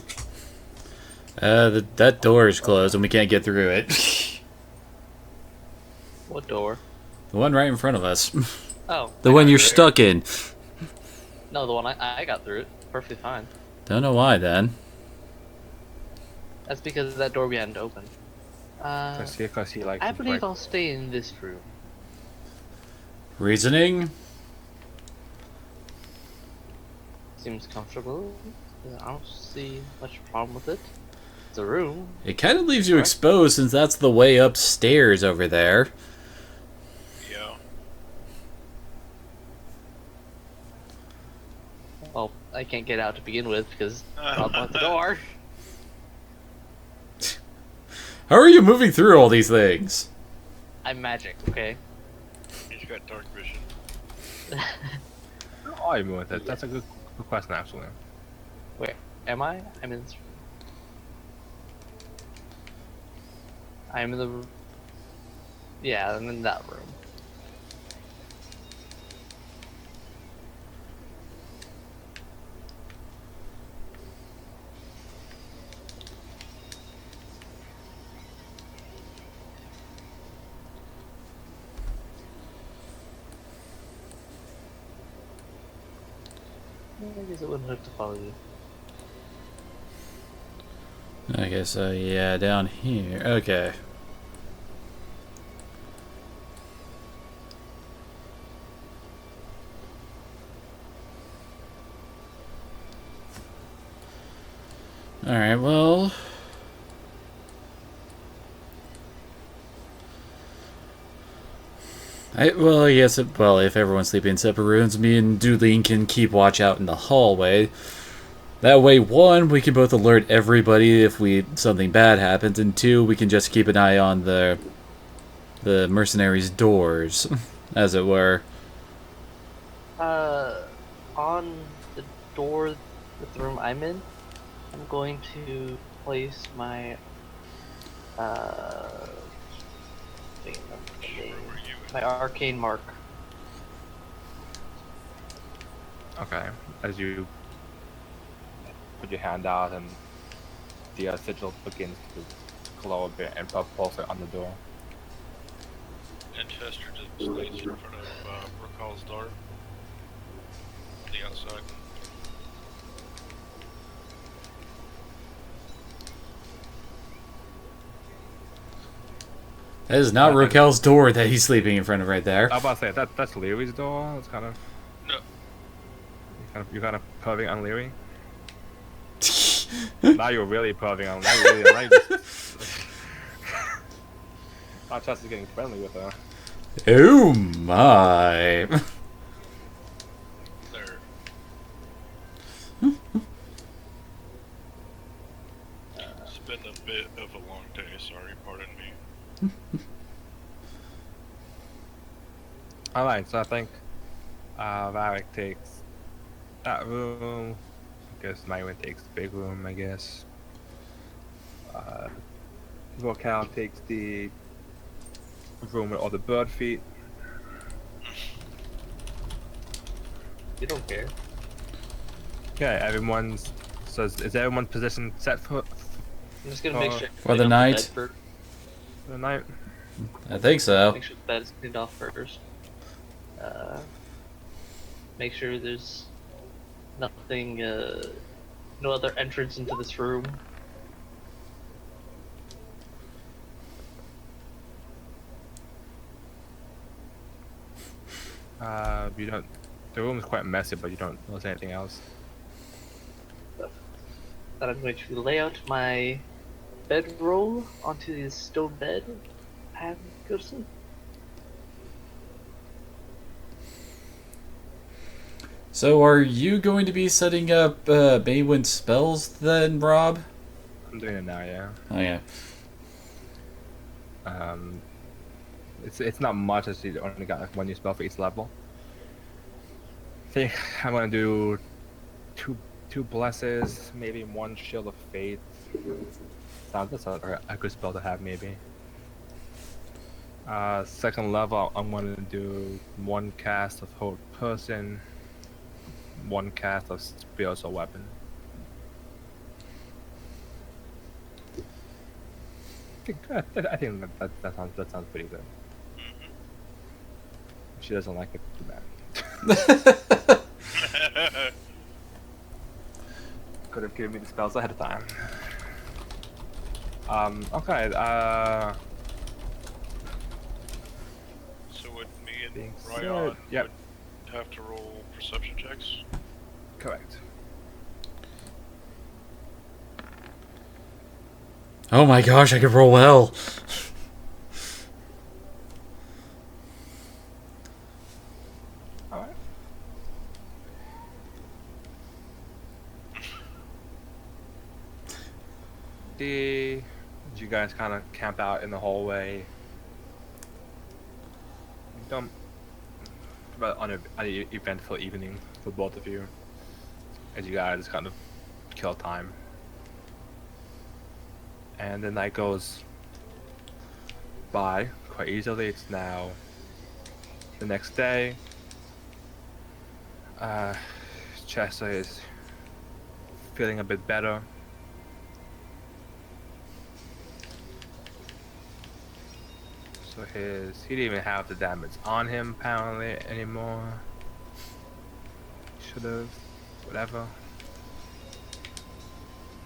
That door is closed and we can't get through it. What door? The one right in front of us. Oh. The I one got you're through it. stuck in. No, the one I got through it. Perfectly fine. Don't know why then. That's because that door we hadn't opened. Because he likes. I to believe break- I'll stay in this room. Reasoning? Seems comfortable. I don't see much problem with it. It's a room. It kind of leaves you exposed since that's the way upstairs over there. Yeah. Well, I can't get out to begin with because I'll block the door. How are you moving through all these things? I'm magic, okay? He's got dark vision. How are you moving with it? That's a good question, actually. Where am I? I'm in this room. I'm in the... Yeah, I'm in that room. I guess it wouldn't hurt to follow you. Okay, so yeah, down here. Okay. Alright, well. Yes, if everyone's sleeping in separate rooms, me and Doodleen can keep watch out in the hallway. That way, one, we can both alert everybody if something bad happens, and two, we can just keep an eye on the mercenaries' doors, as it were. On the door with the room I'm in, I'm going to place my wait, no, my arcane mark. Okay. As you put your hand out and the sigil begins to glow a bit and pulse it on the door. And Chester just stays in front of Rakal's door on the outside. That is not Raquel's door that he's sleeping in front of right there. I was about to say that's Leary's door. It's kind of No. you're kind of perving on Leary. Now you're really perving on. Now you're really now Chester's getting friendly with her. Oh my. There. It's been a bit of a long day, sorry, pardon me. Alright, so I think Varric takes that room. I guess Myron takes the big room, I guess. Vocal takes the room with all the bird feet. You don't care. Okay, everyone's. So is everyone's position set for I'm just gonna make sure For the night? the night? I think so. Make sure the bed is cleaned off first. Make sure there's nothing, no other entrance into this room. You don't. The room is quite messy, but you don't notice anything else. Then I'm going to lay out my bedroll onto this stone bed and go to sleep. So, are you going to be setting up Baywind spells then, Rob? I'm doing it now, yeah. Oh yeah. It's not much, as you only got like one new spell for each level. I think I'm gonna do two blesses, maybe one shield of faith. That's a good spell to have, maybe. Second level, I'm gonna do one cast of hold person, one cast of spiritual weapon. I think that sounds pretty good. If she doesn't like it, too bad. Could have given me the spells ahead of time. Okay, So would me and Being Ryan said, yep. would have to roll perception checks? correct. Oh my gosh, I could roll well. Alright. You guys kind of camp out in the hallway. Don't. About on an eventful evening for both of you, as you guys kind of kill time. And the night goes by quite easily. It's now the next day. Chester is feeling a bit better. So he didn't even have the damage on him apparently anymore. Should have. whatever.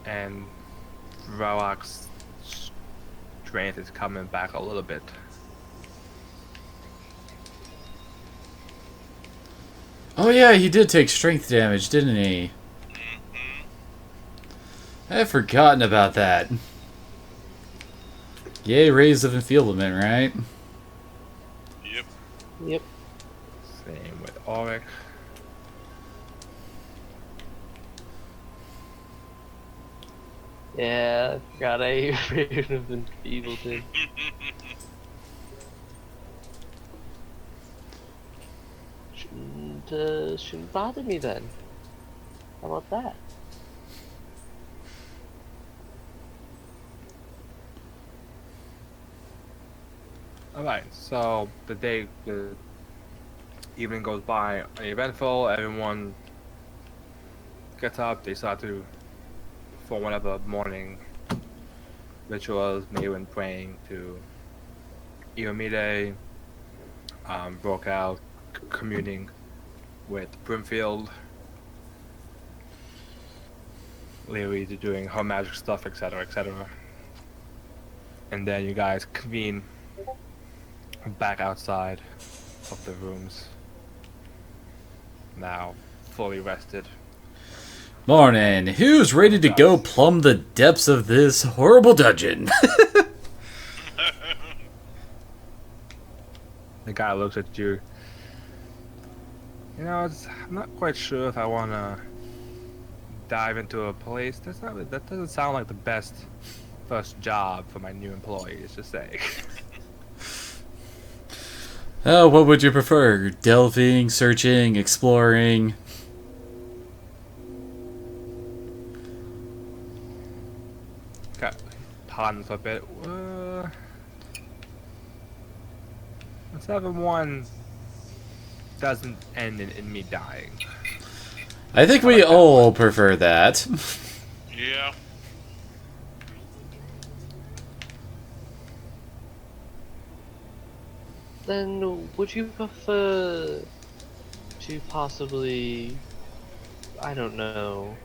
And Roak's strength is coming back a little bit. Oh yeah, he did take strength damage, didn't he? I've forgotten about that. Yay, raise of enfeeblement, right? Yep. Yep. Same with Auric. Yeah, I forgot I would have been able to. Shouldn't bother me then. How about that? Alright, so the evening goes by uneventful, everyone gets up, they start to for whatever morning rituals, maybe when praying to Iomide, broke out, communing with Brimfield, Leary doing her magic stuff, etc., etc. And then you guys convene back outside of the rooms, now fully rested. Morning. Who's ready to go plumb the depths of this horrible dungeon? The guy looks at you. You know, I'm not quite sure if I want to dive into a place. That doesn't sound like the best first job for my new employees to say. What would you prefer? Delving, searching, exploring? Got pardon for a bit. Let's have one doesn't end in me dying. I think we all prefer that. Yeah. Then would you prefer to possibly, I don't know,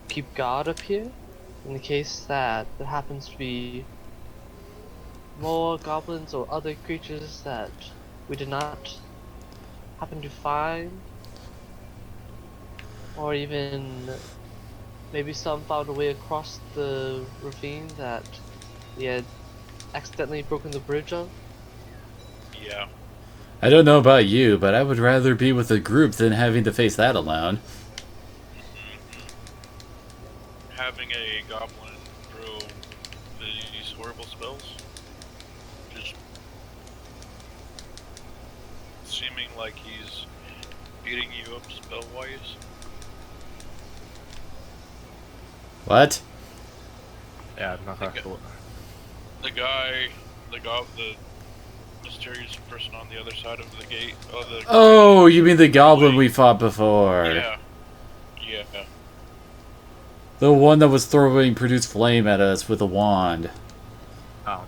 keep guard up here in the case that there happens to be more goblins or other creatures that we did not happen to find, or even maybe some found a way across the ravine that we had accidentally broken the bridge of? Yeah. I don't know about you, but I would rather be with a group than having to face that alone. Having a goblin throw these horrible spells, just seeming like he's beating you up spell-wise. What? Yeah, not Okay. The guy, the mysterious person on the other side of the gate. Oh, you mean the goblin we fought before? Yeah. Yeah. The one that was throwing produced flame at us with a wand. Oh,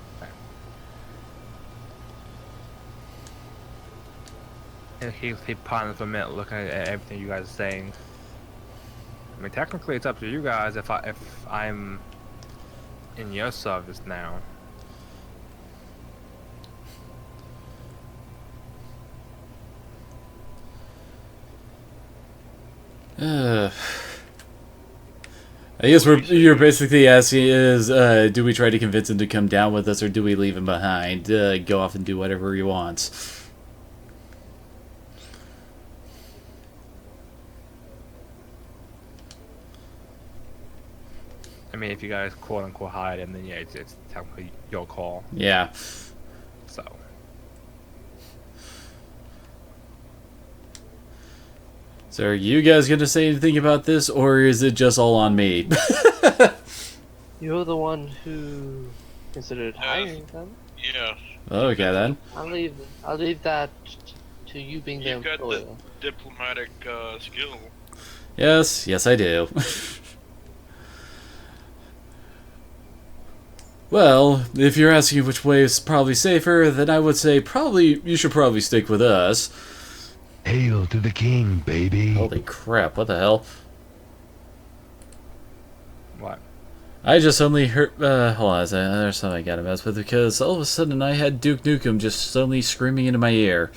okay. He ponders for a minute, looking at everything you guys are saying. I mean, technically, it's up to you guys if I'm in your service now. I guess you're basically asking is, do we try to convince him to come down with us, or do we leave him behind? Go off and do whatever he wants. I mean, if you guys quote unquote hide him, then yeah, it's technically your call. Yeah. So. So are you guys going to say anything about this, or is it just all on me? You're the one who considered hiring them. Yeah. Okay, then. I'll leave that to you being the You've got employer. the diplomatic skill. Yes, I do. Well, if you're asking which way is probably safer, then I would say you should probably stick with us. Hail to the king, baby. Holy crap, what the hell? What? I just suddenly heard. Hold on a second. There's something I gotta mess with because all of a sudden I had Duke Nukem just suddenly screaming into my ear.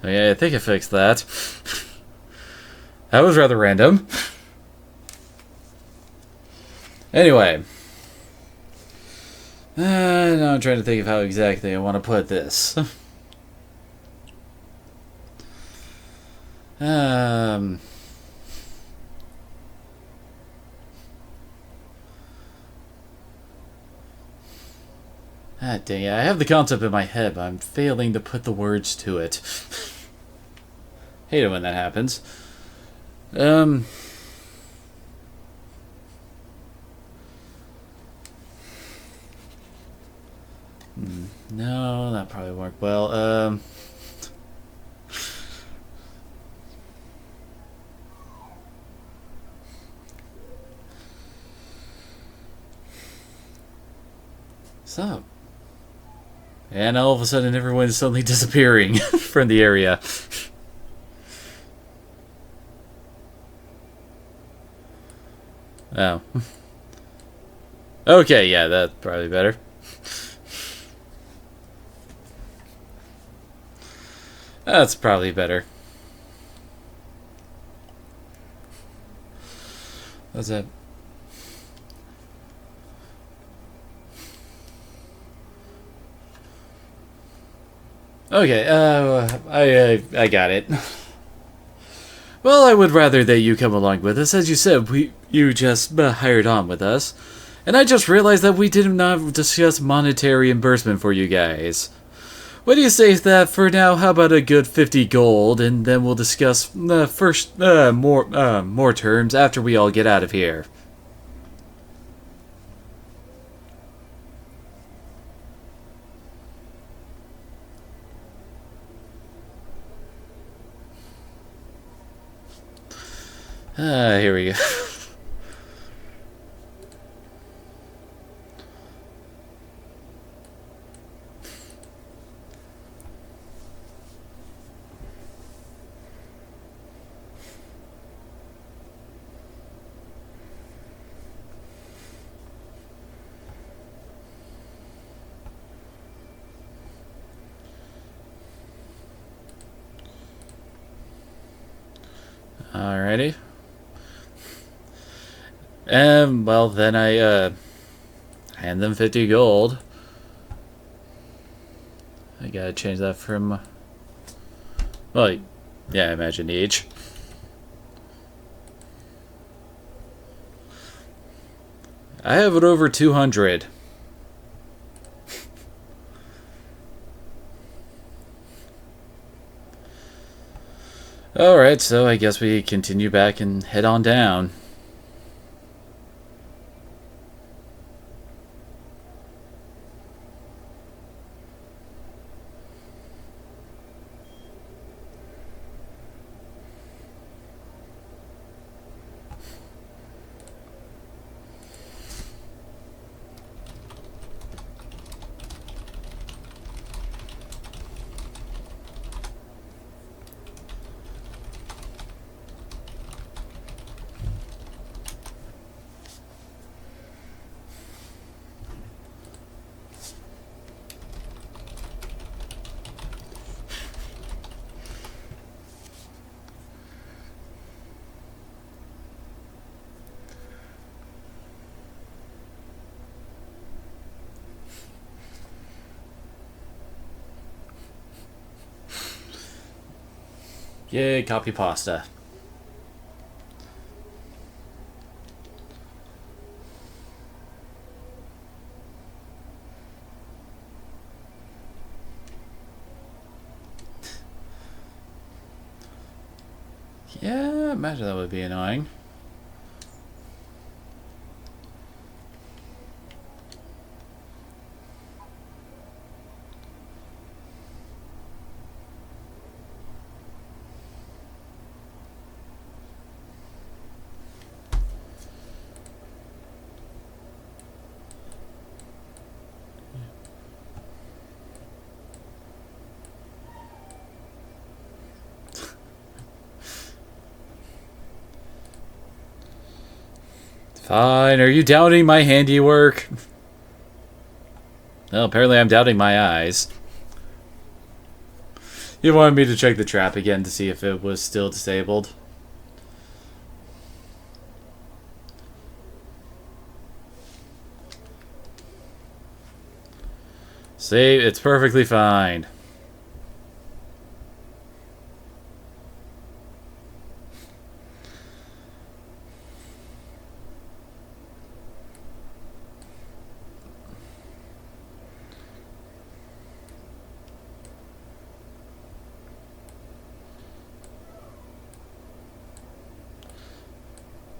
Okay, I think I fixed that. That was rather random. Anyway. Now I'm trying to think of how exactly I want to put this. Ah, dang it. I have the concept in my head, but I'm failing to put the words to it. Hate it when that happens. No, that probably worked well. So. And all of a sudden everyone is suddenly disappearing from the area. Oh. Okay, yeah, that's probably better. That's probably better. What's that? Okay, I got it. Well, I would rather that you come along with us. As you said, you just hired on with us. And I just realized that we did not discuss monetary reimbursement for you guys. What do you say to that for now? How about a good 50 gold, and then we'll discuss first more terms after we all get out of here. Here we go. Alrighty. Well, then I, hand them 50 gold. I gotta change that from... Well, yeah, I imagine each. I have it over 200. Alright, so I guess we continue back and head on down. Yay, copy pasta. Yeah, imagine that would be annoying. Fine, are you doubting my handiwork? Well, apparently I'm doubting my eyes. You wanted me to check the trap again to see if it was still disabled. See, it's perfectly fine.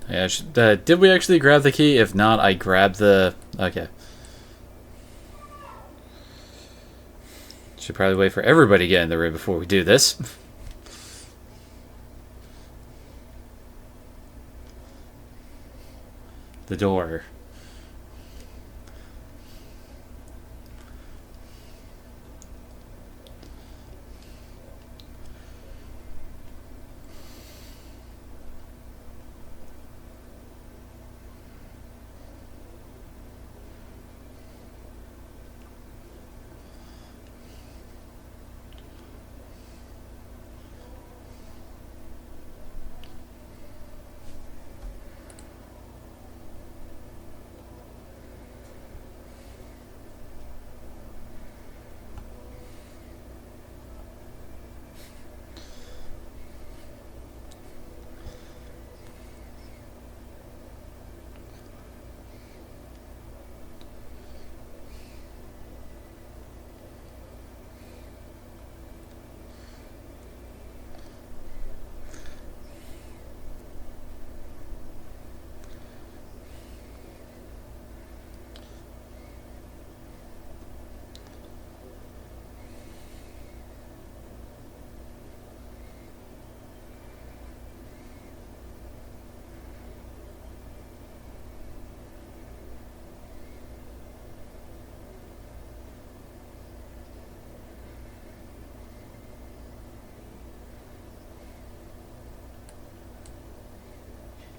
Yeah, did we actually grab the key? If not, I grabbed the... Okay. Should probably wait for everybody to get in the room before we do this. The door.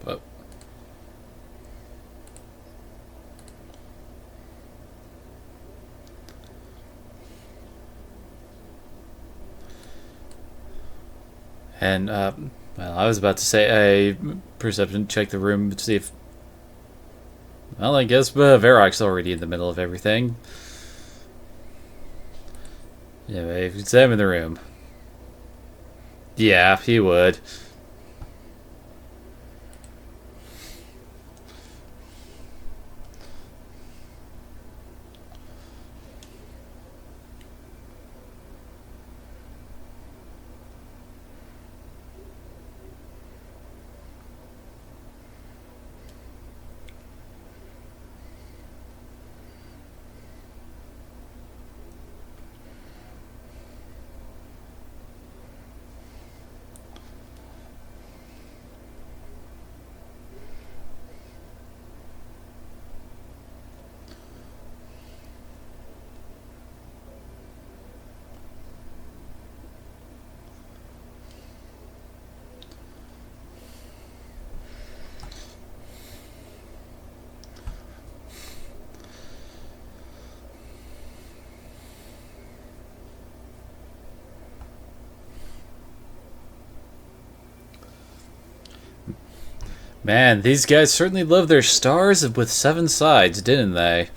But and well, I was about to say a perception check the room to see if. Well, I guess Varrock's already in the middle of everything. Yeah, examine the room. Yeah, he would. Man, these guys certainly love their stars with 7 sides, didn't they?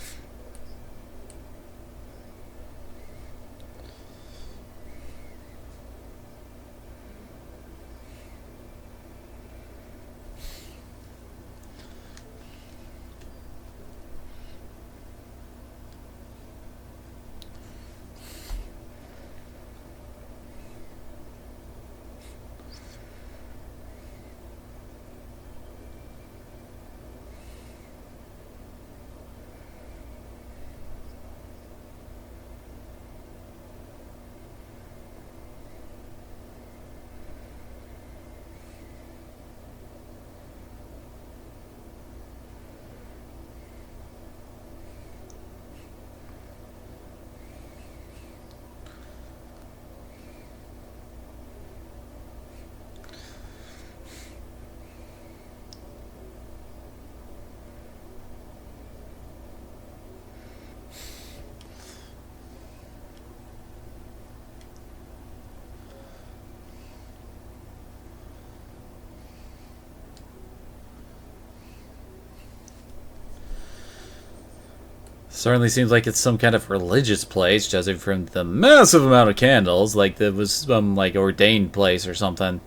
Certainly seems like it's some kind of religious place, judging from the massive amount of candles. Like there was some like ordained place or something.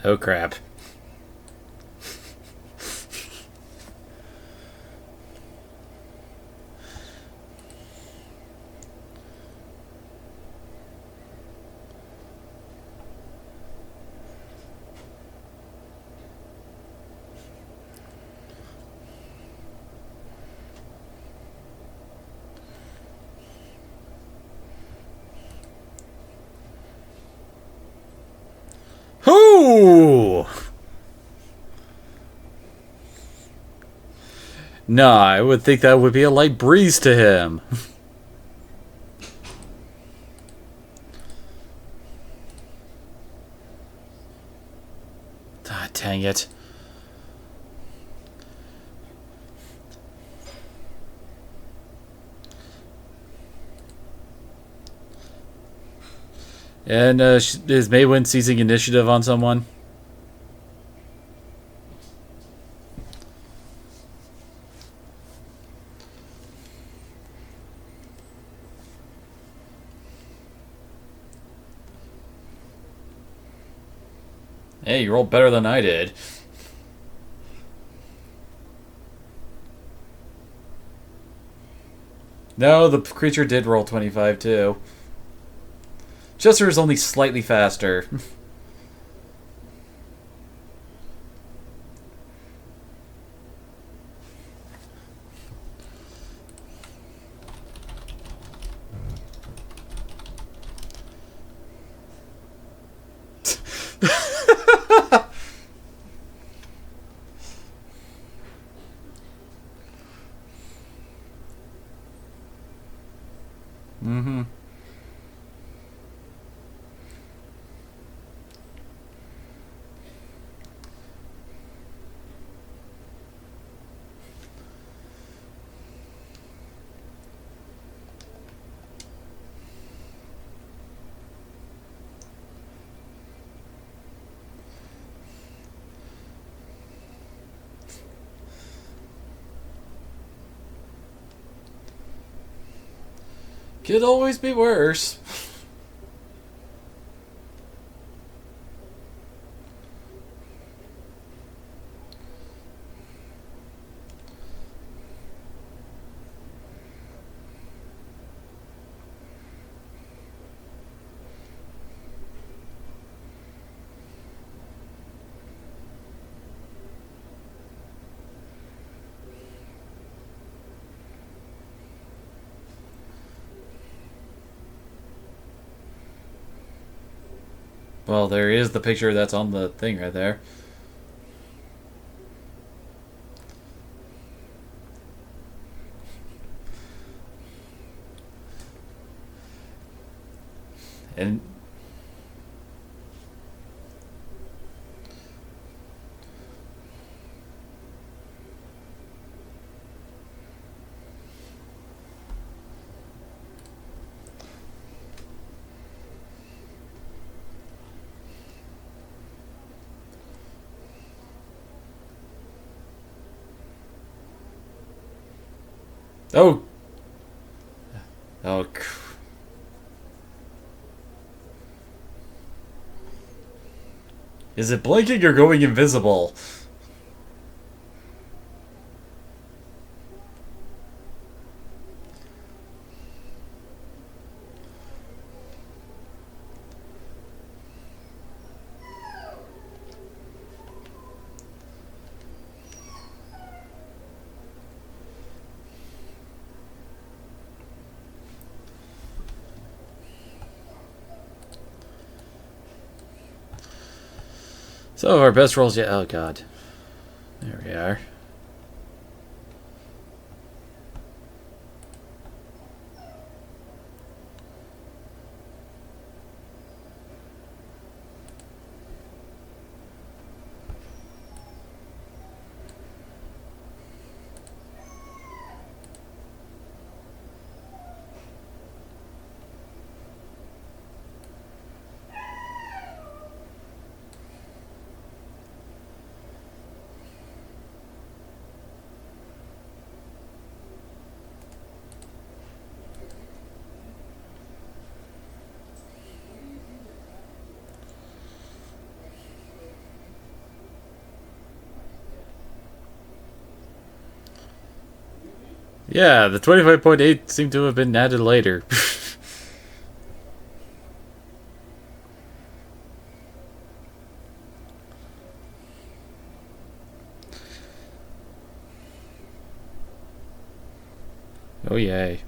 Oh crap. Whoo! Nah, I would think that would be a light breeze to him. Ah, dang it. And is Maywin seizing initiative on someone? Hey, you rolled better than I did. No, the creature did roll 25 too. Chester is only slightly faster. Mm-hmm. Could always be worse. Well, there is the picture that's on the thing right there. And oh, oh, is it blinking or going invisible? So our best rolls yet. Oh god, there we are. Yeah, the 25.8 seemed to have been added later. Oh, yay.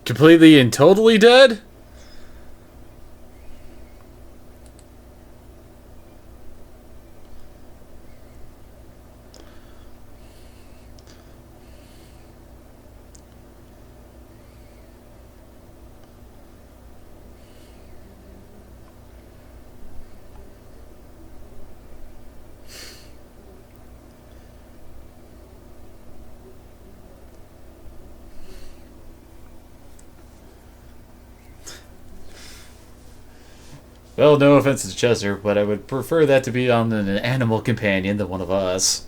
Completely and totally dead? Well, no offense to Chester, but I would prefer that to be on an animal companion than one of us.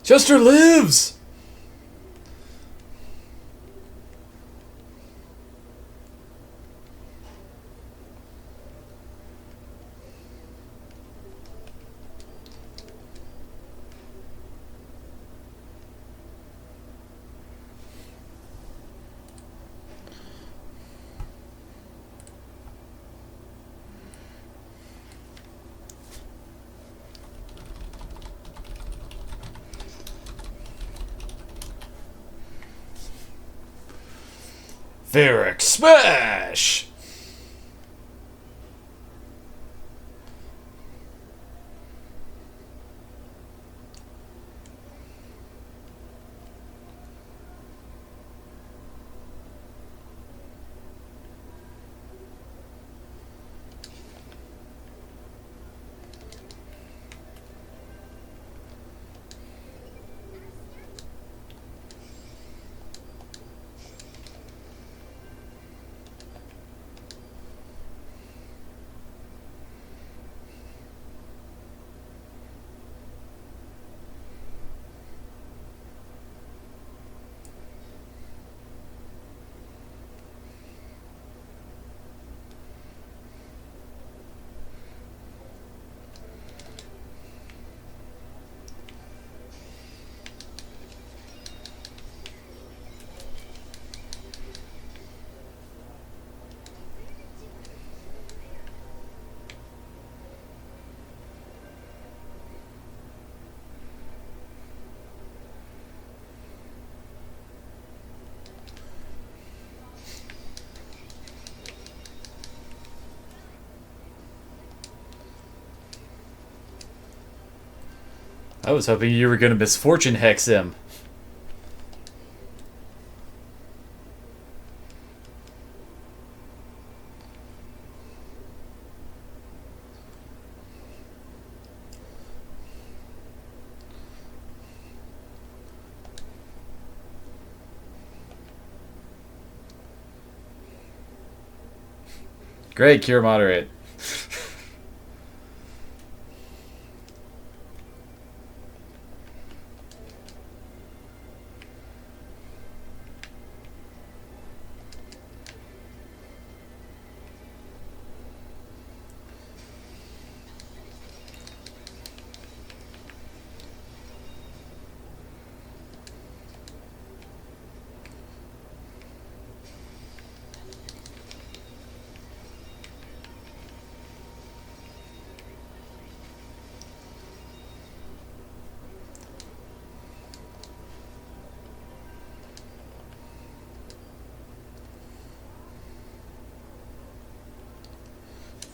Chester lives! Varric Smash! I was hoping you were gonna misfortune hex him. Great, cure moderate.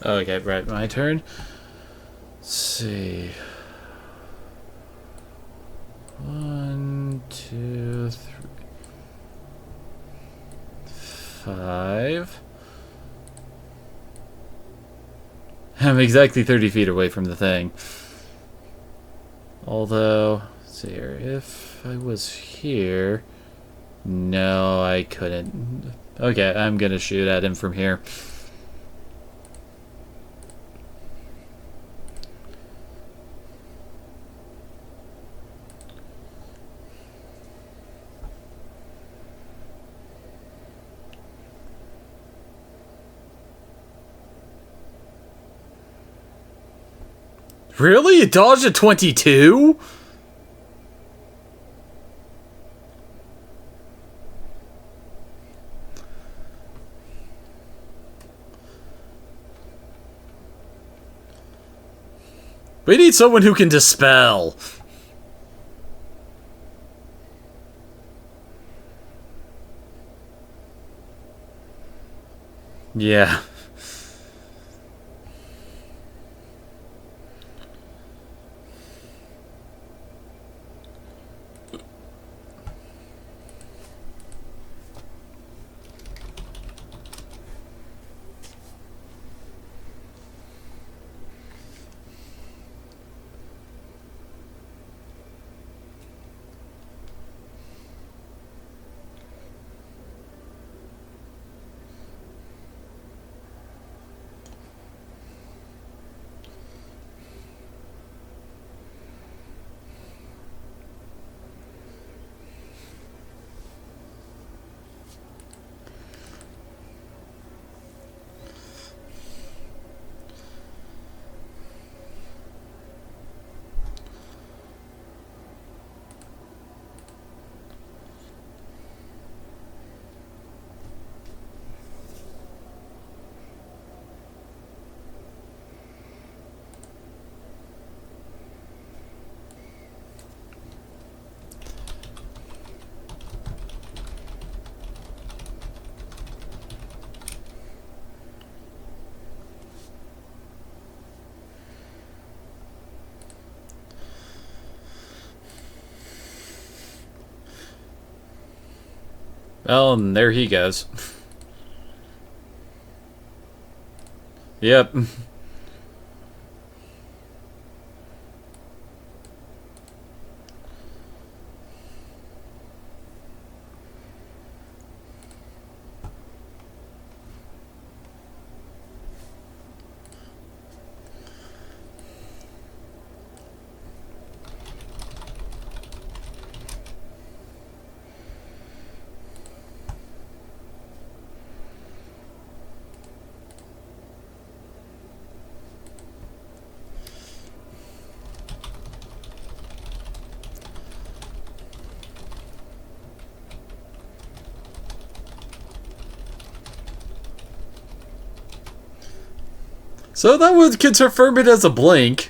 Okay, right, my turn. Let's see. 1, 2, 3, 5. I'm exactly 30 feet away from the thing. Although, let's see here. If I was here... No, I couldn't. Okay, I'm gonna shoot at him from here. Really? You dodged a 22? We need someone who can dispel. Yeah. Well, and there he goes. Yep. So that would confirm it as a blink.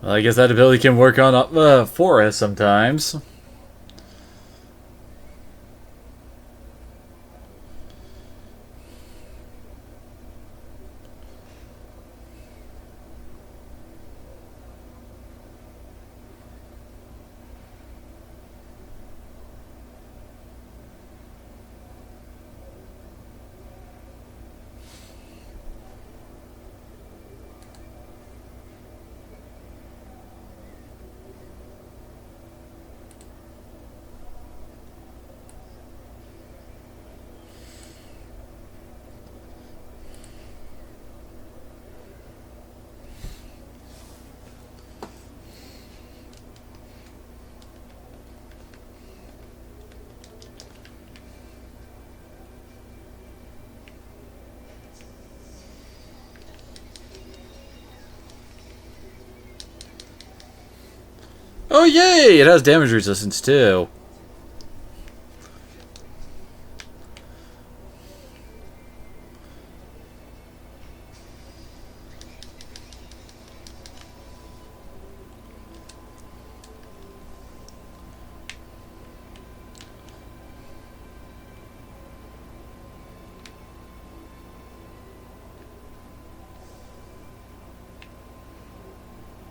Well, I guess that ability can work on for us sometimes. Oh yay! It has damage resistance too.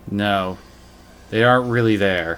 No, they aren't really there.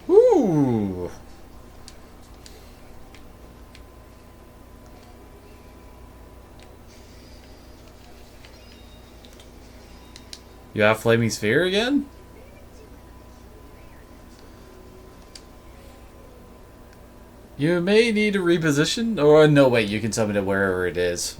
Ooh. You have Flaming Sphere again? You may need to reposition, or no, wait, you can summon it wherever it is.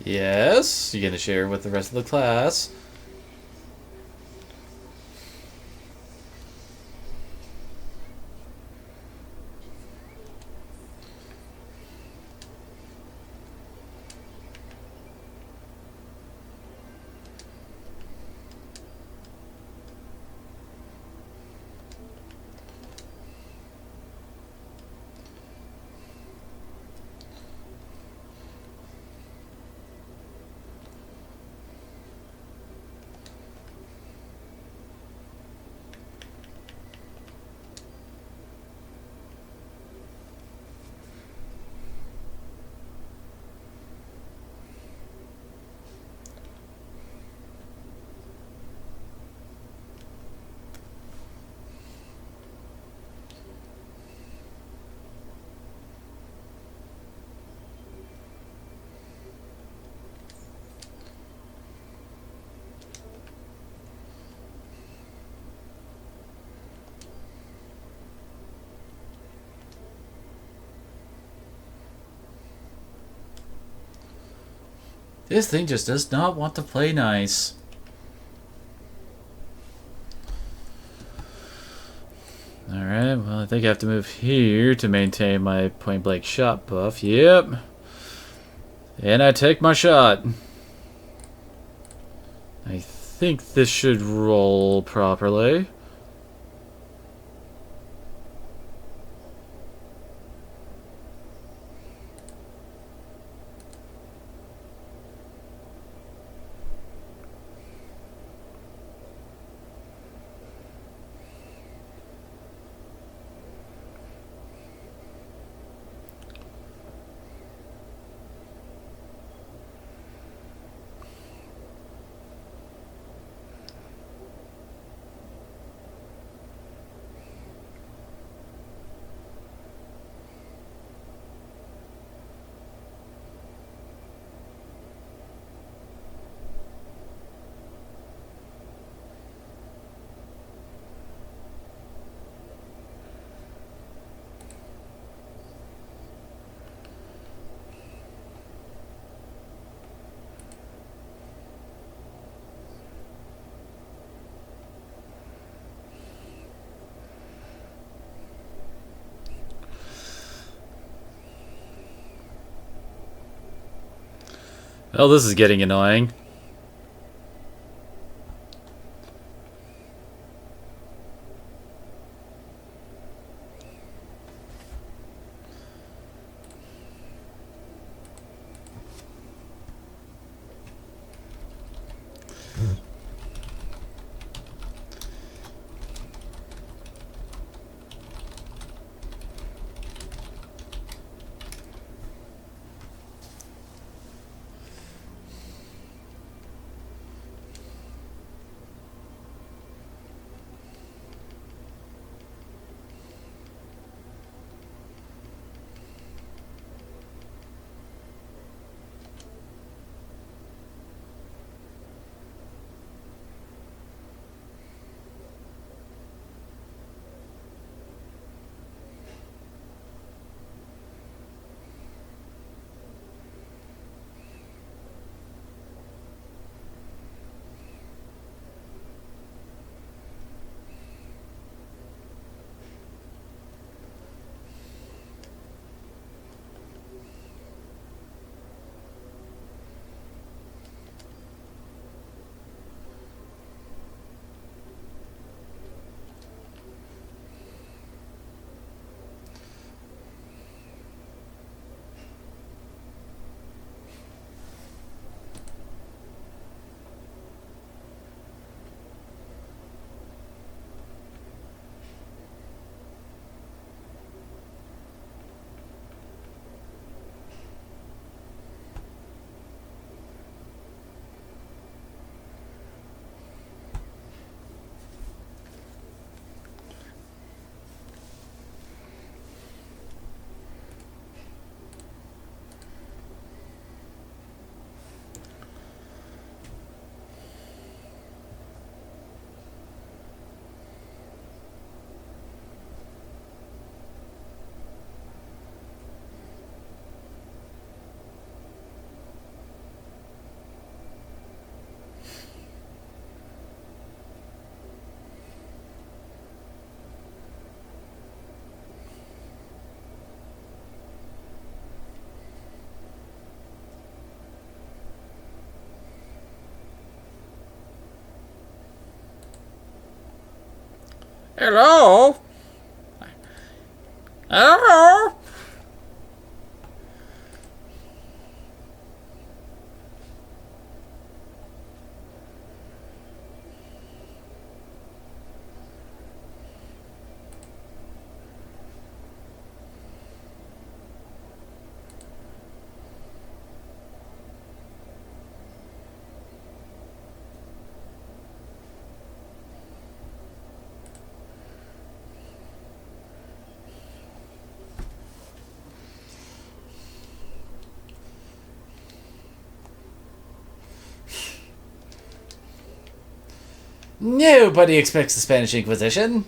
Yes, you're gonna share with the rest of the class. This thing just does not want to play nice. Alright, well, I think I have to move here to maintain my point blank shot buff. Yep. And I take my shot. I think this should roll properly. Oh, this is getting annoying. Hello? Hello? Nobody expects the Spanish Inquisition.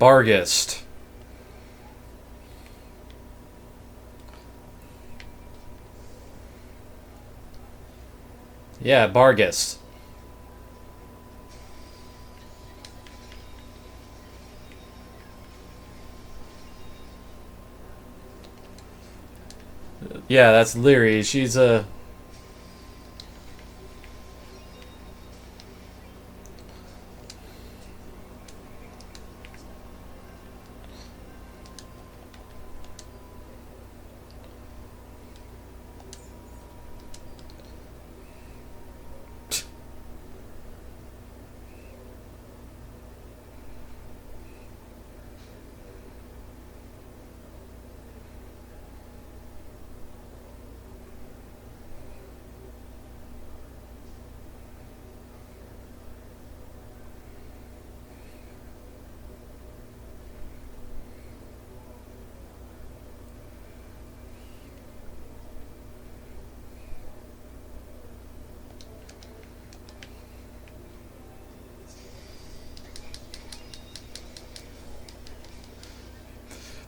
Bargist. Yeah, Bargist. Yeah, that's Leary. She's a...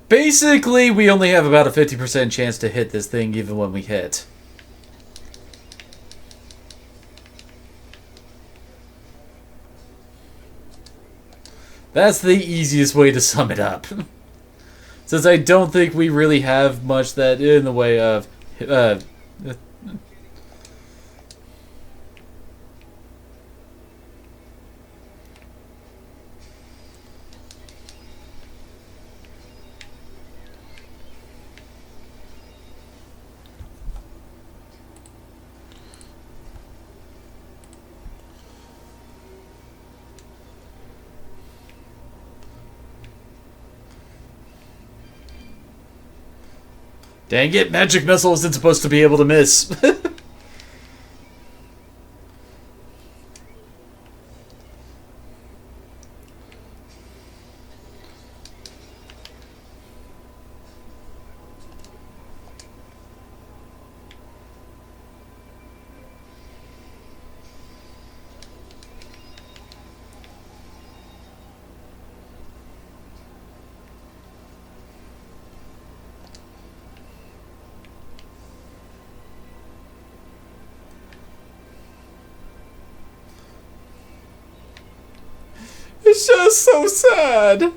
Basically, we only have about a 50% chance to hit this thing even when we hit. That's the easiest way to sum it up. Since I don't think we really have much that in the way of... Dang it, magic missile isn't supposed to be able to miss. It's just so sad.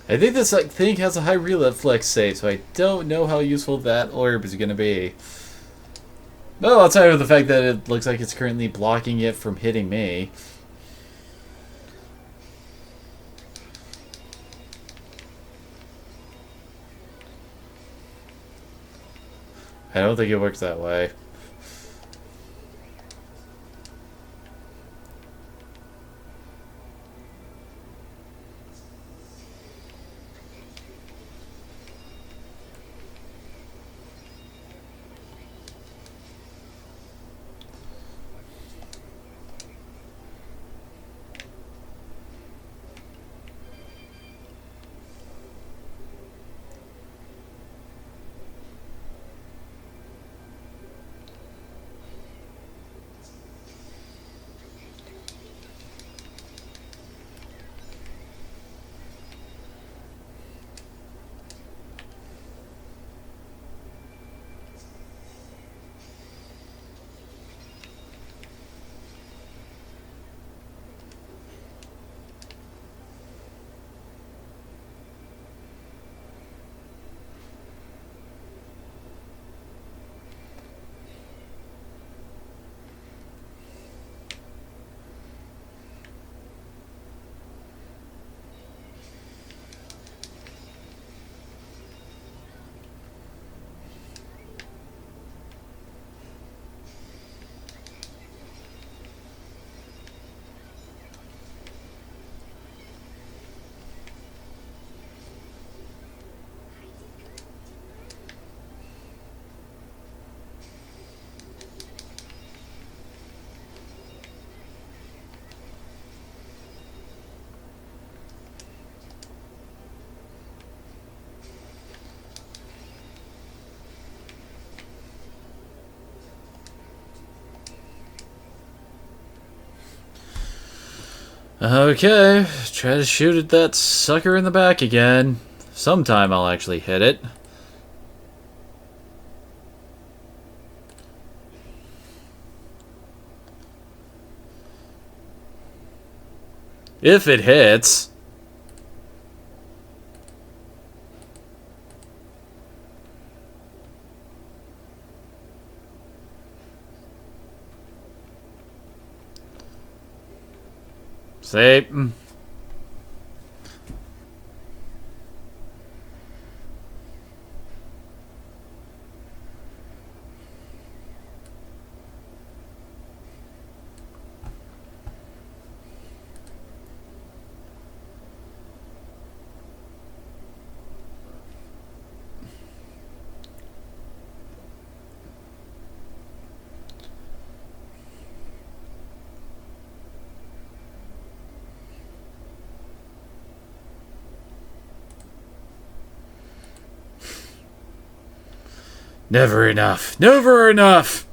I think this thing has a high reflex save, so I don't know how useful that orb is going to be. Well, outside of the fact that it looks like it's currently blocking it from hitting me. I don't think it works that way. Okay, try to shoot at that sucker in the back again. Sometime I'll actually hit it. If it hits. See? Never enough. Never enough!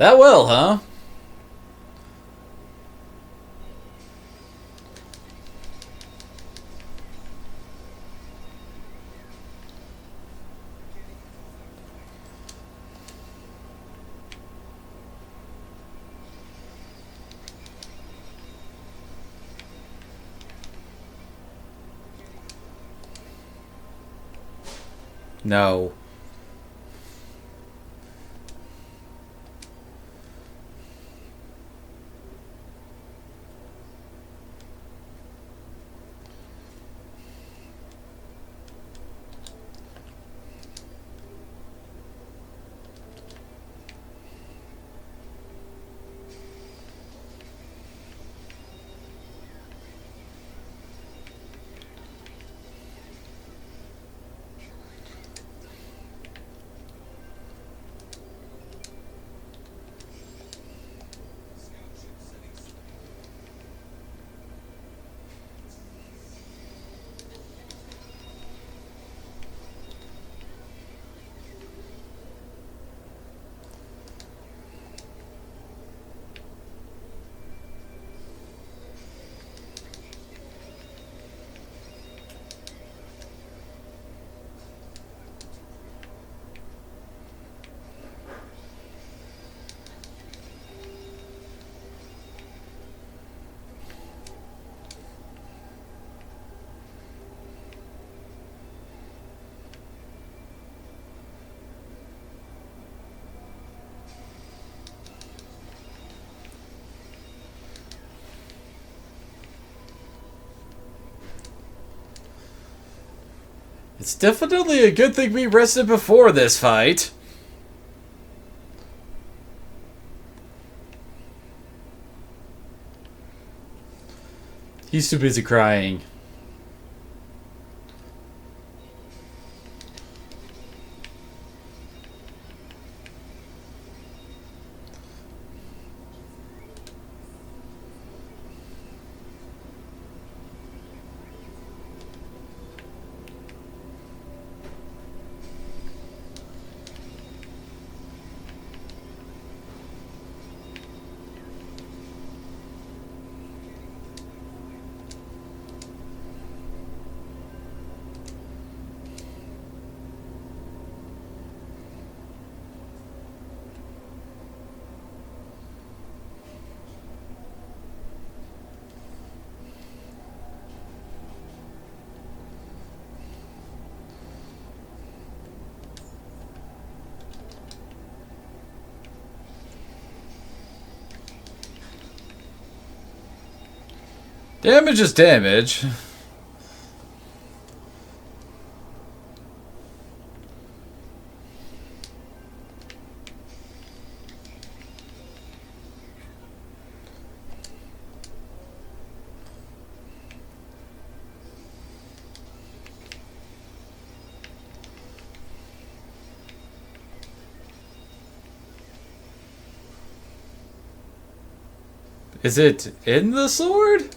That will, huh? No. It's definitely a good thing we rested before this fight. He's too busy crying. Damage is damage. Is it in the sword?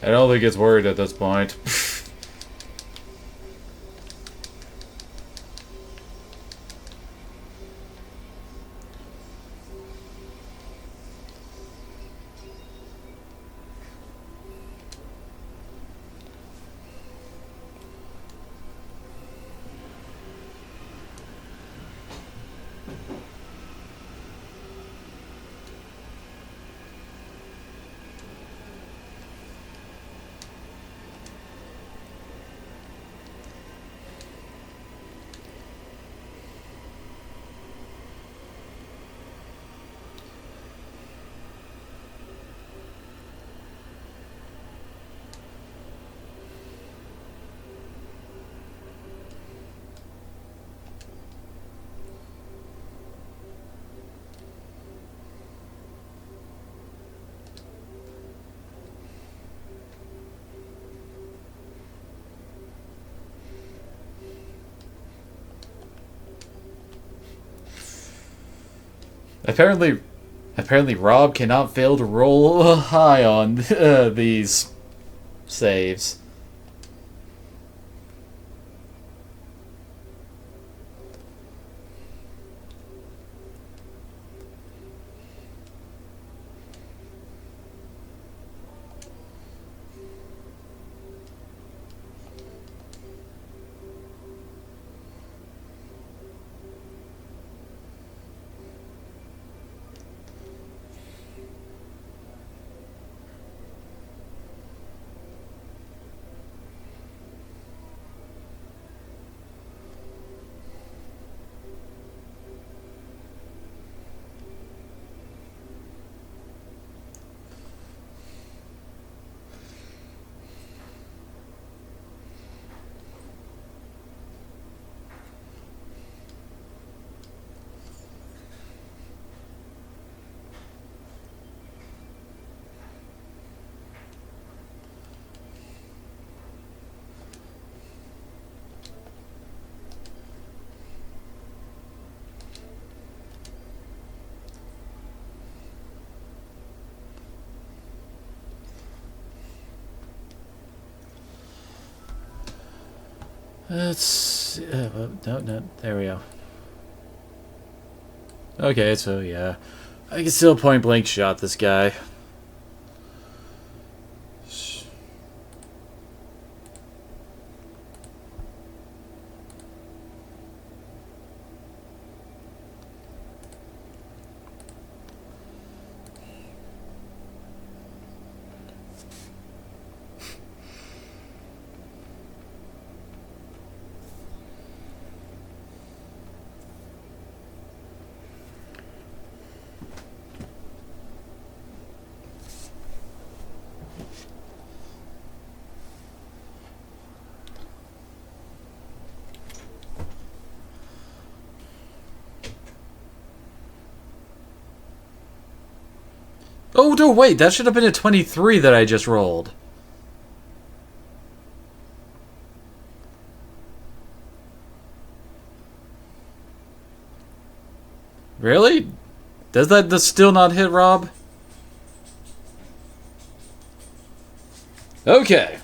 I don't think it's worried at this point. Apparently Rob cannot fail to roll high on these saves. Let's... no, there we go. Okay, so yeah. I can still point blank shot this guy. Oh, no, wait. That should have been a 23 that I just rolled. Really? Does that still not hit, Rob? Okay.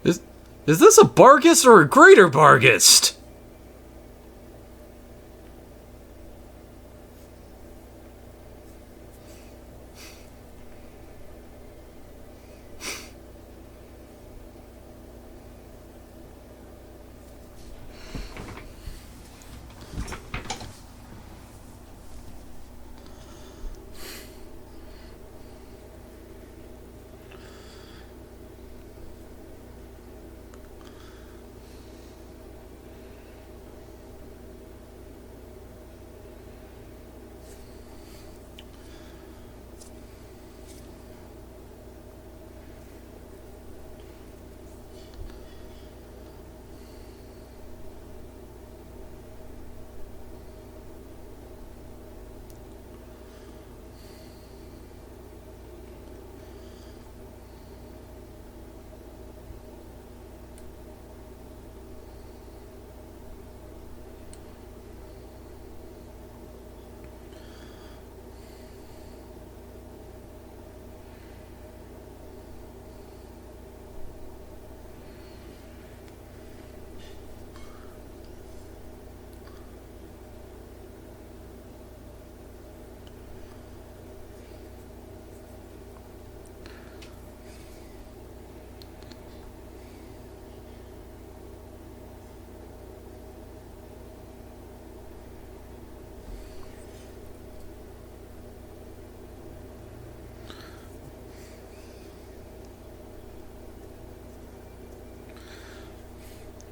Is, is this a Bargist or a greater Bargist?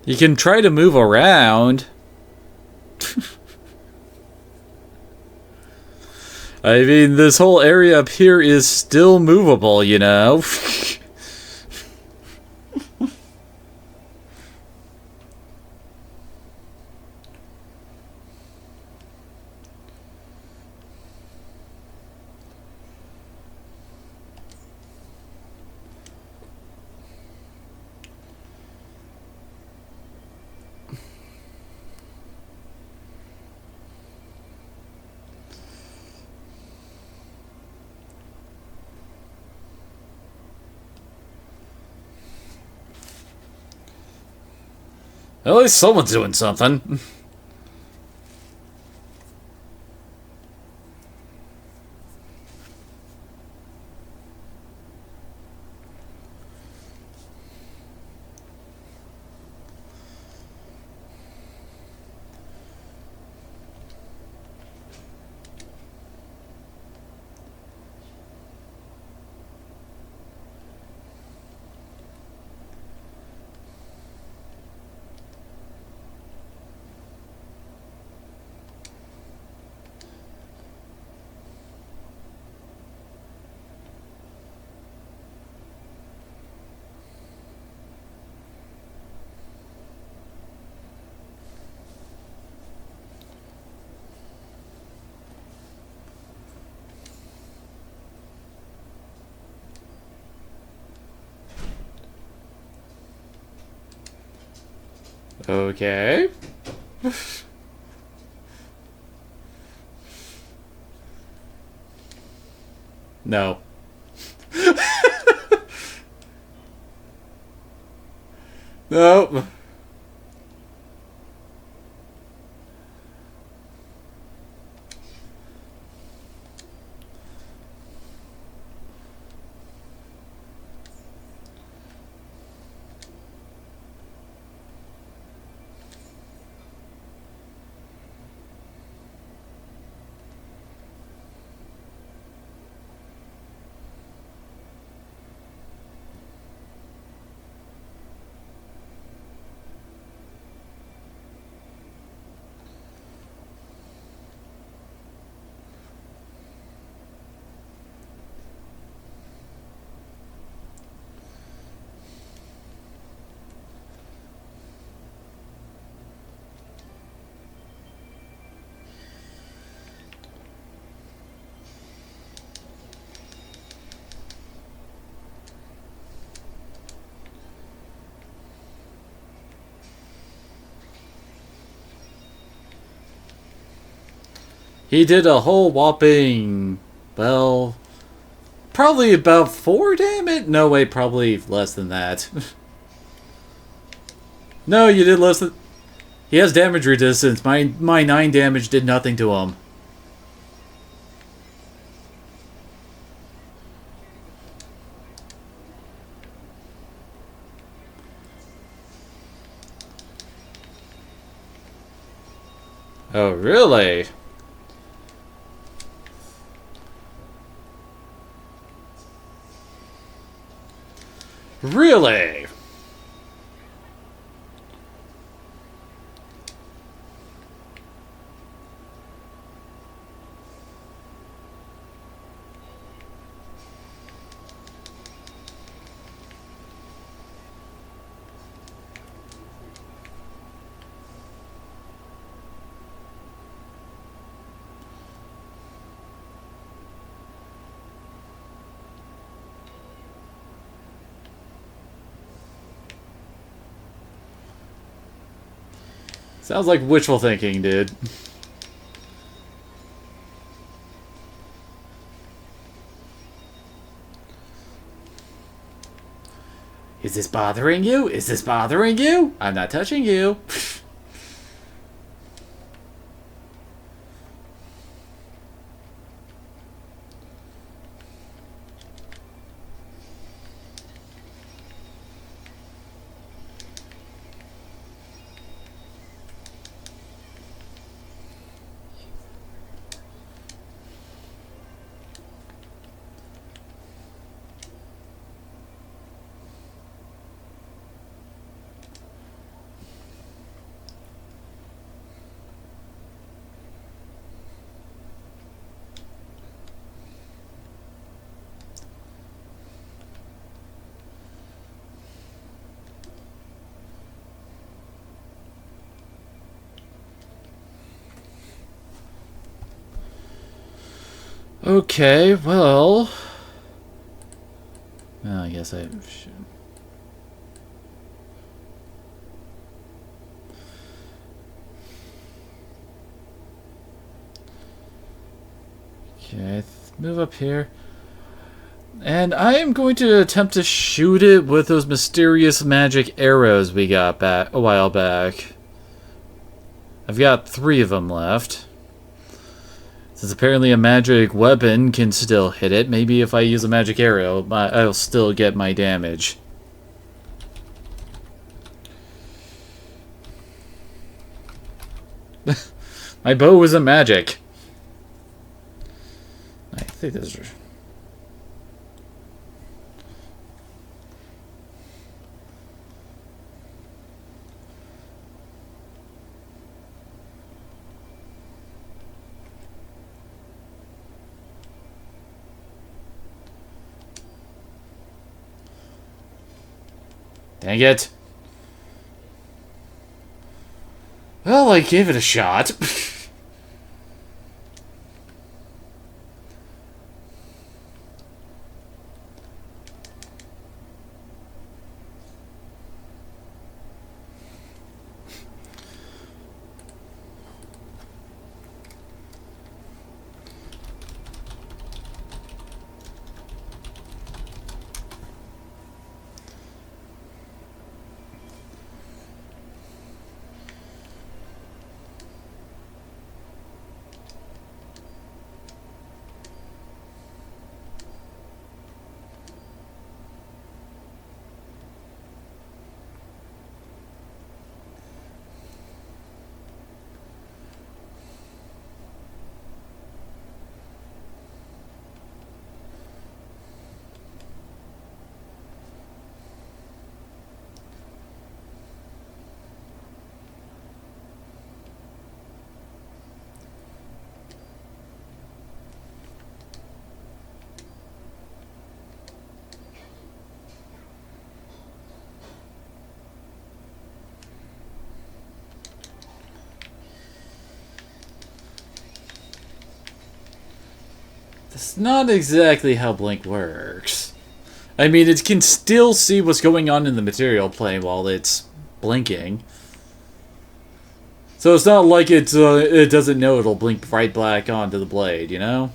You can try to move around. I mean, this whole area up here is still movable, you know? At least someone's doing something. Okay. No. Nope. He did a whole whopping, well, probably about 4 damage? No, wait, probably less than that. No, you did less than... He has damage resistance. My 9 damage did nothing to him. Oh, really? Really? Sounds like wishful thinking, dude. Is this bothering you? Is this bothering you? I'm not touching you. Okay, well... I guess I should... Okay, move up here. And I am going to attempt to shoot it with those mysterious magic arrows we got back a while back. I've got 3 of them left. Since apparently a magic weapon can still hit it, maybe if I use a magic arrow, I'll still get my damage. My bow isn't magic. I think this is... Dang it. Well, I gave it a shot. That's not exactly how Blink works. I mean, it can still see what's going on in the material plane while it's blinking. So it's not like it doesn't know it'll blink right back onto the blade, you know?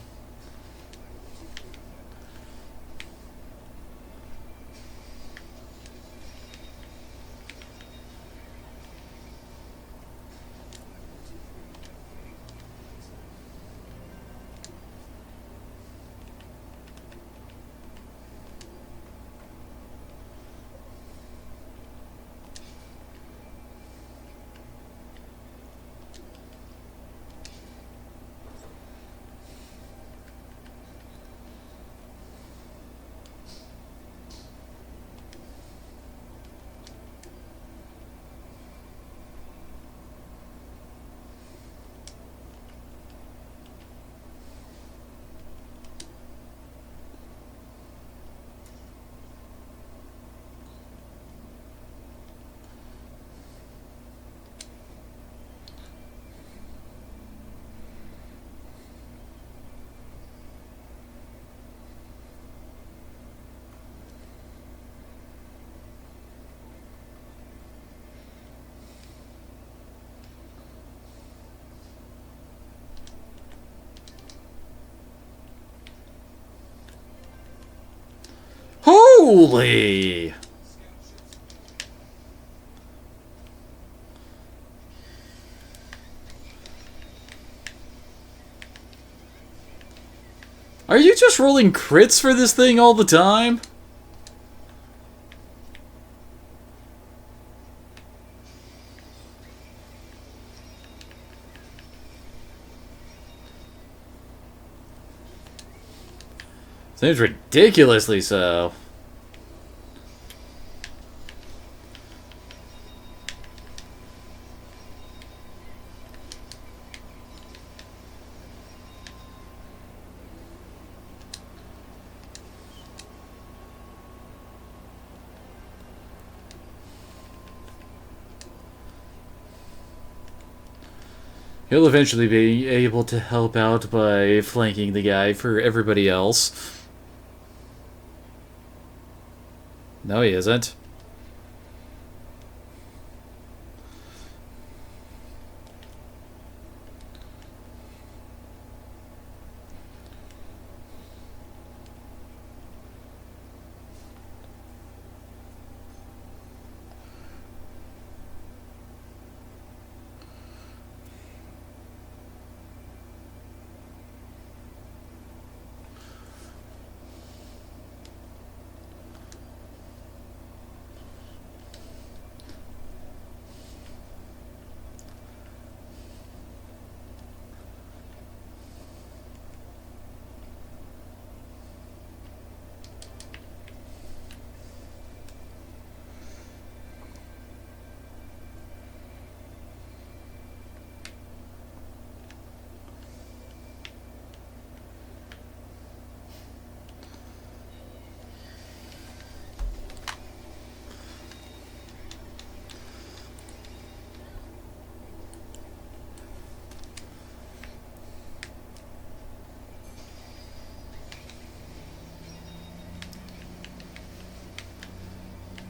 Holy! Are you just rolling crits for this thing all the time? Seems ridiculously so. He'll eventually be able to help out by flanking the guy for everybody else. No, he isn't.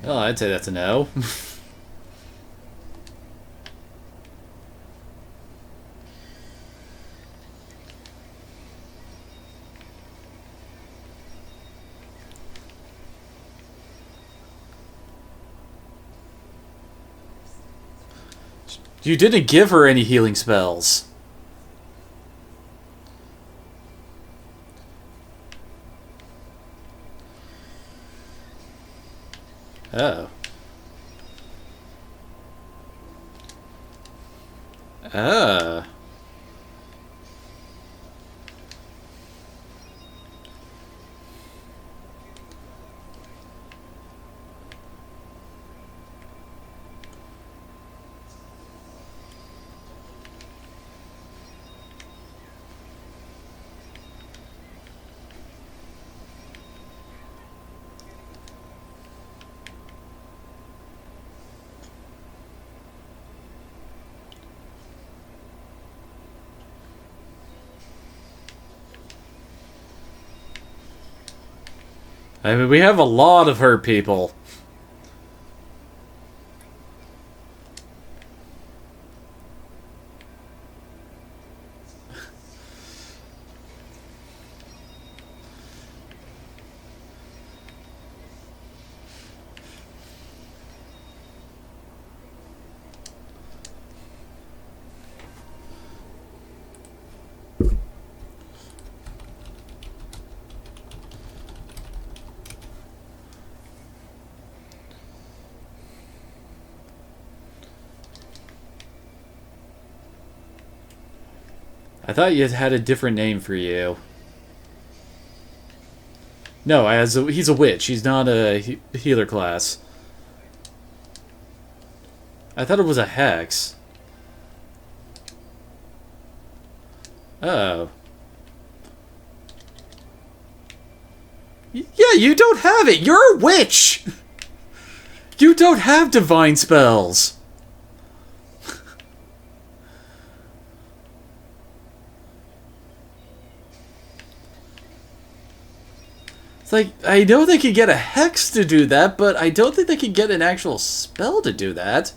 Well, I'd say that's a no. You didn't give her any healing spells. Oh. Ah. I mean, we have a lot of hurt people. I thought you had a different name for you. No, he's a witch. He's not a healer class. I thought it was a hex. Oh. Yeah, you don't have it. You're a witch. You don't have divine spells. It's like, I know they could get a hex to do that, but I don't think they could get an actual spell to do that.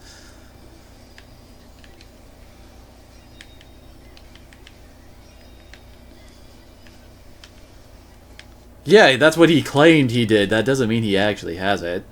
Yeah, that's what he claimed he did. That doesn't mean he actually has it.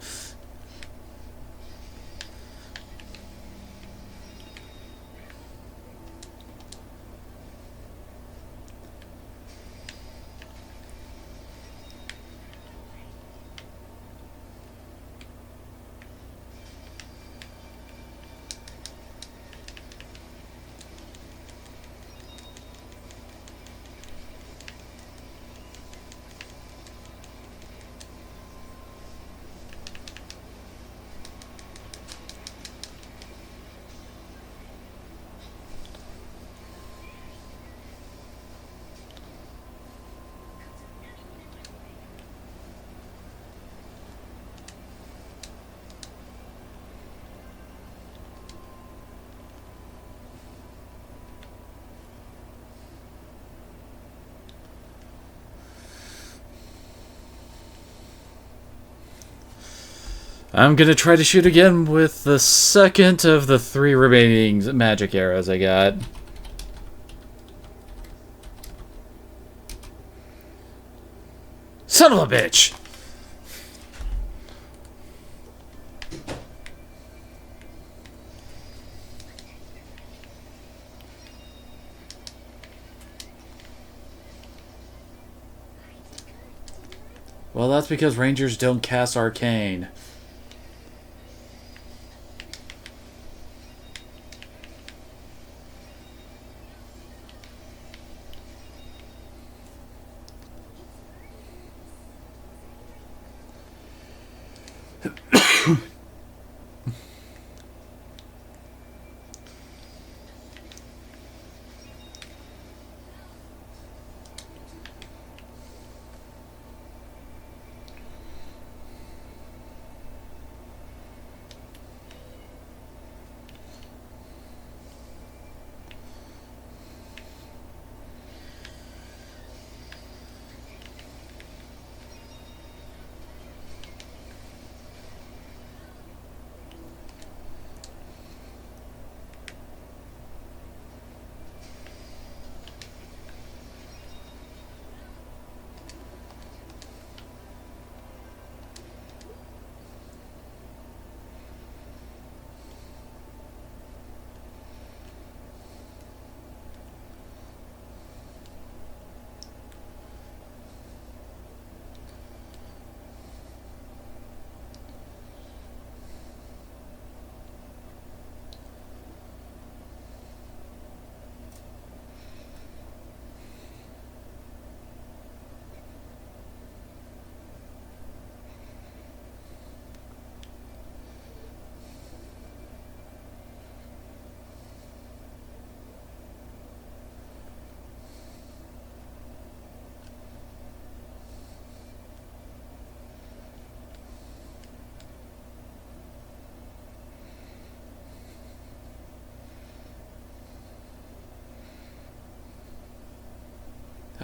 I'm gonna try to shoot again with the second of the 3 remaining magic arrows I got. Son of a bitch! Well, that's because Rangers don't cast Arcane.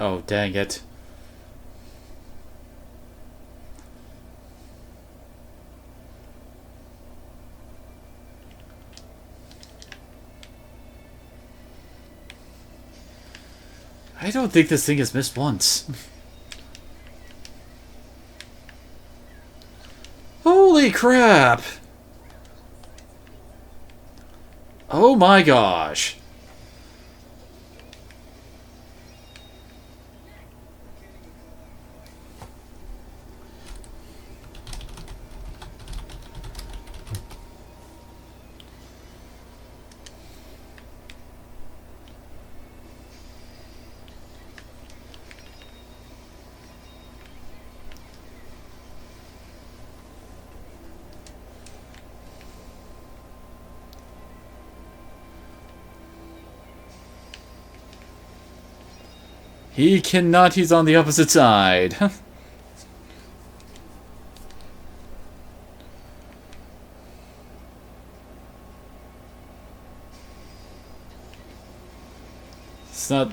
Oh, dang it. I don't think this thing has missed once. Holy crap! Oh my gosh. He cannot, he's on the opposite side. It's not...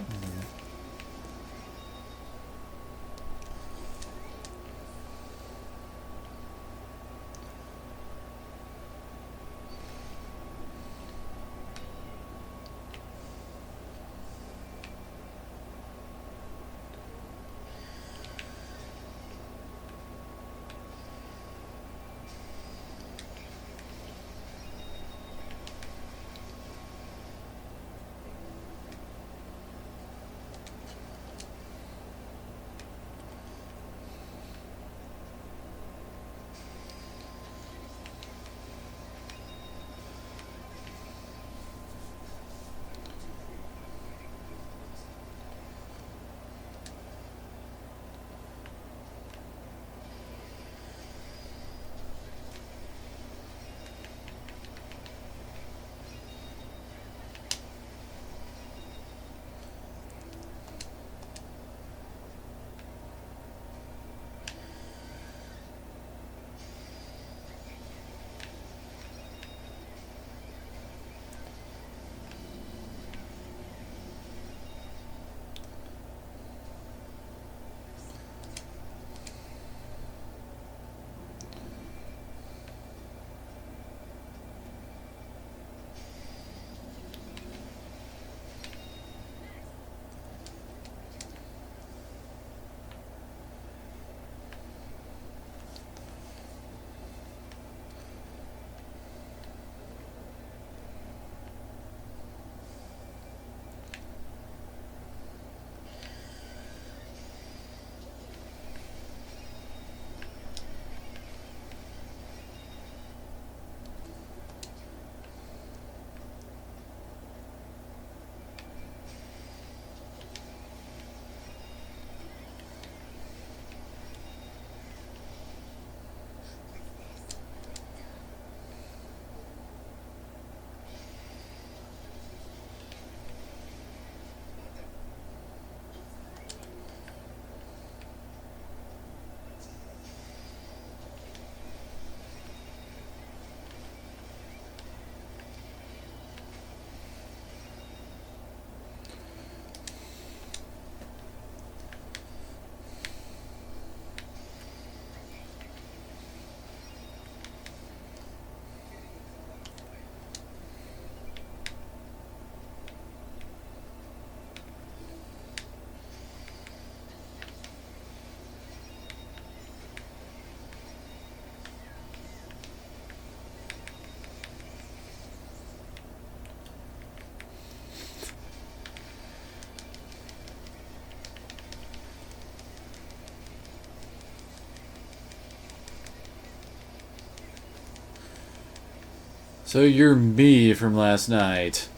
So you're me from last night.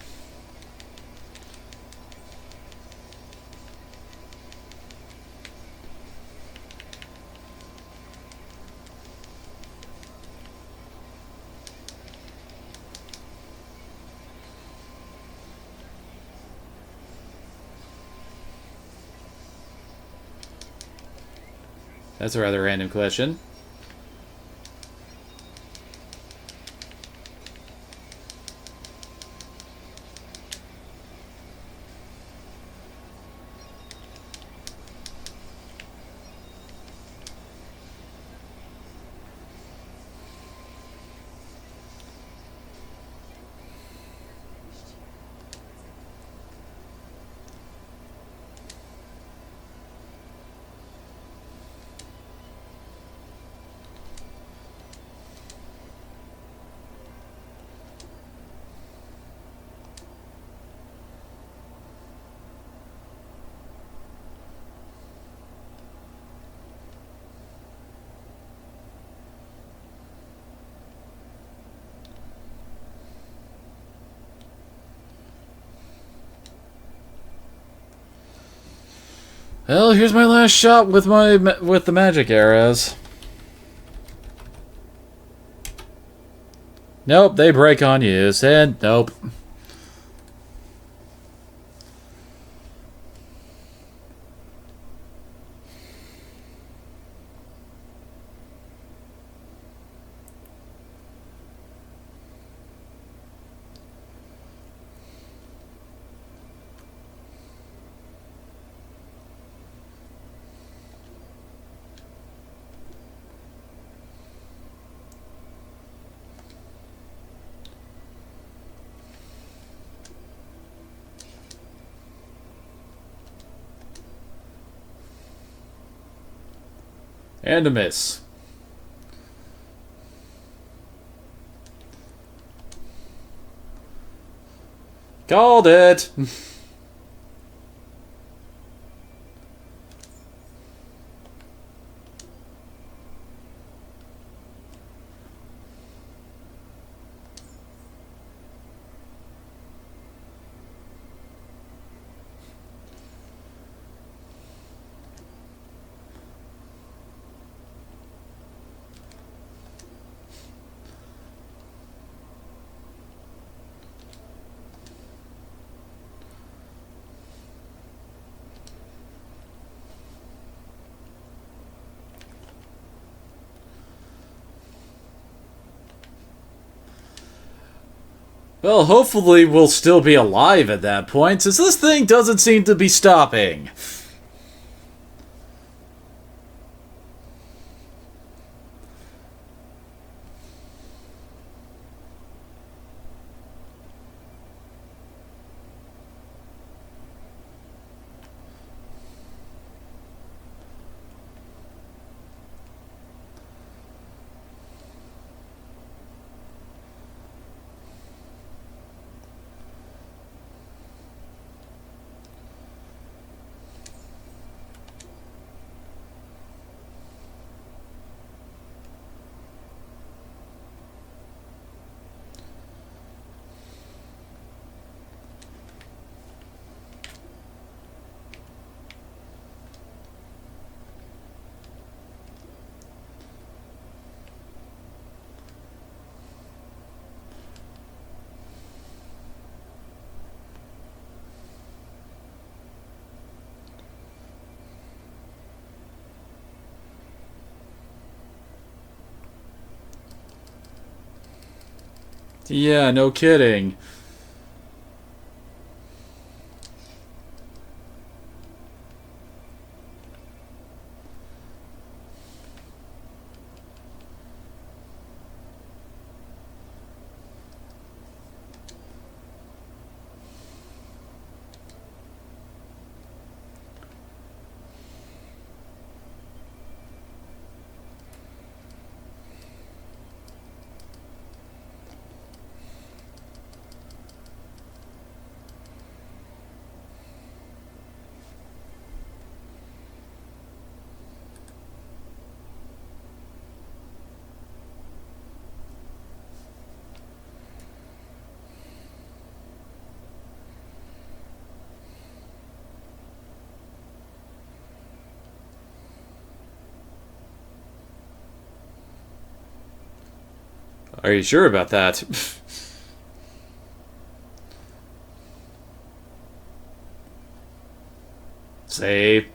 That's a rather random question. Well, here's my last shot with the magic arrows. Nope, they break on use, and nope. And a miss. Called it! Well, hopefully we'll still be alive at that point, since this thing doesn't seem to be stopping. Yeah, no kidding. Are you sure about that? Say.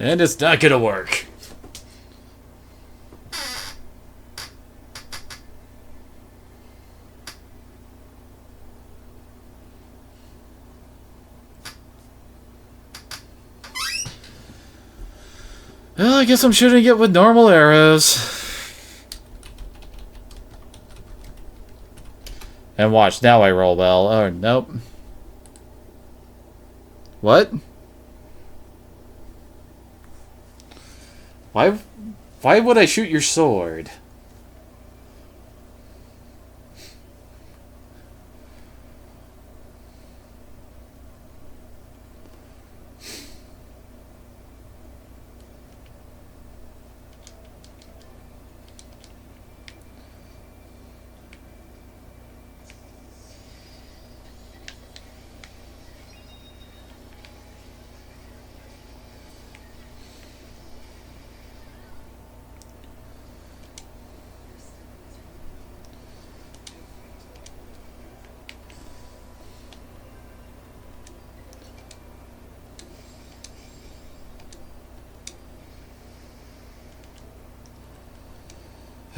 And it's not gonna work. Well, I guess I'm shooting it with normal arrows. And watch, now I roll well. Oh, nope. What? Why would I shoot your sword?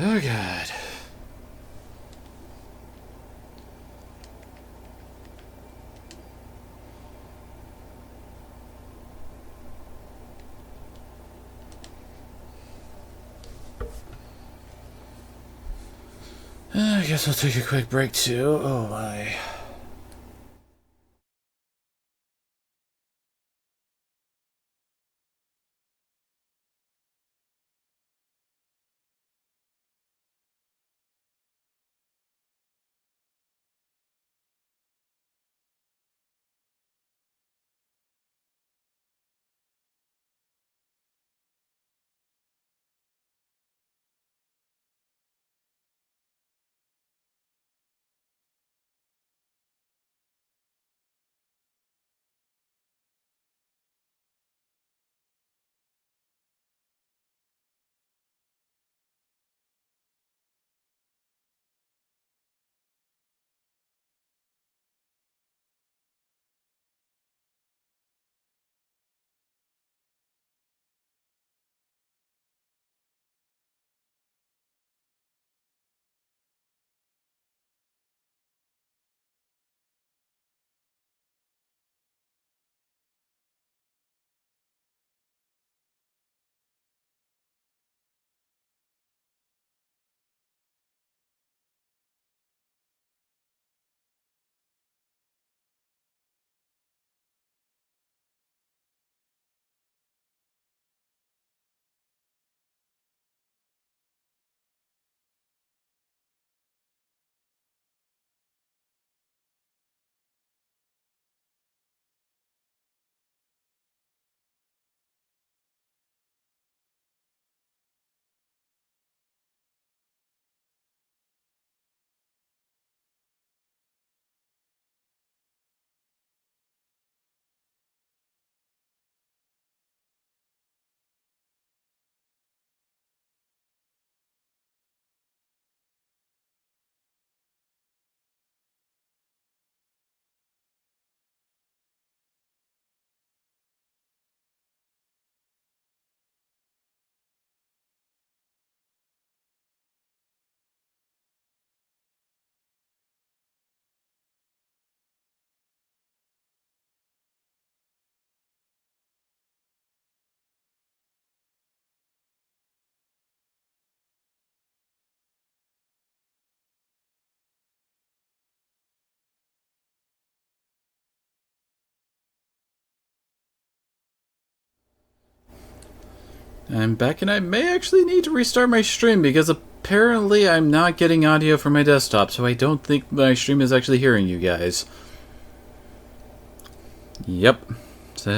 Oh, God. I guess I'll take a quick break, too. Oh, my. I'm back, and I may actually need to restart my stream because apparently I'm not getting audio from my desktop, so I don't think my stream is actually hearing you guys. Yep. So...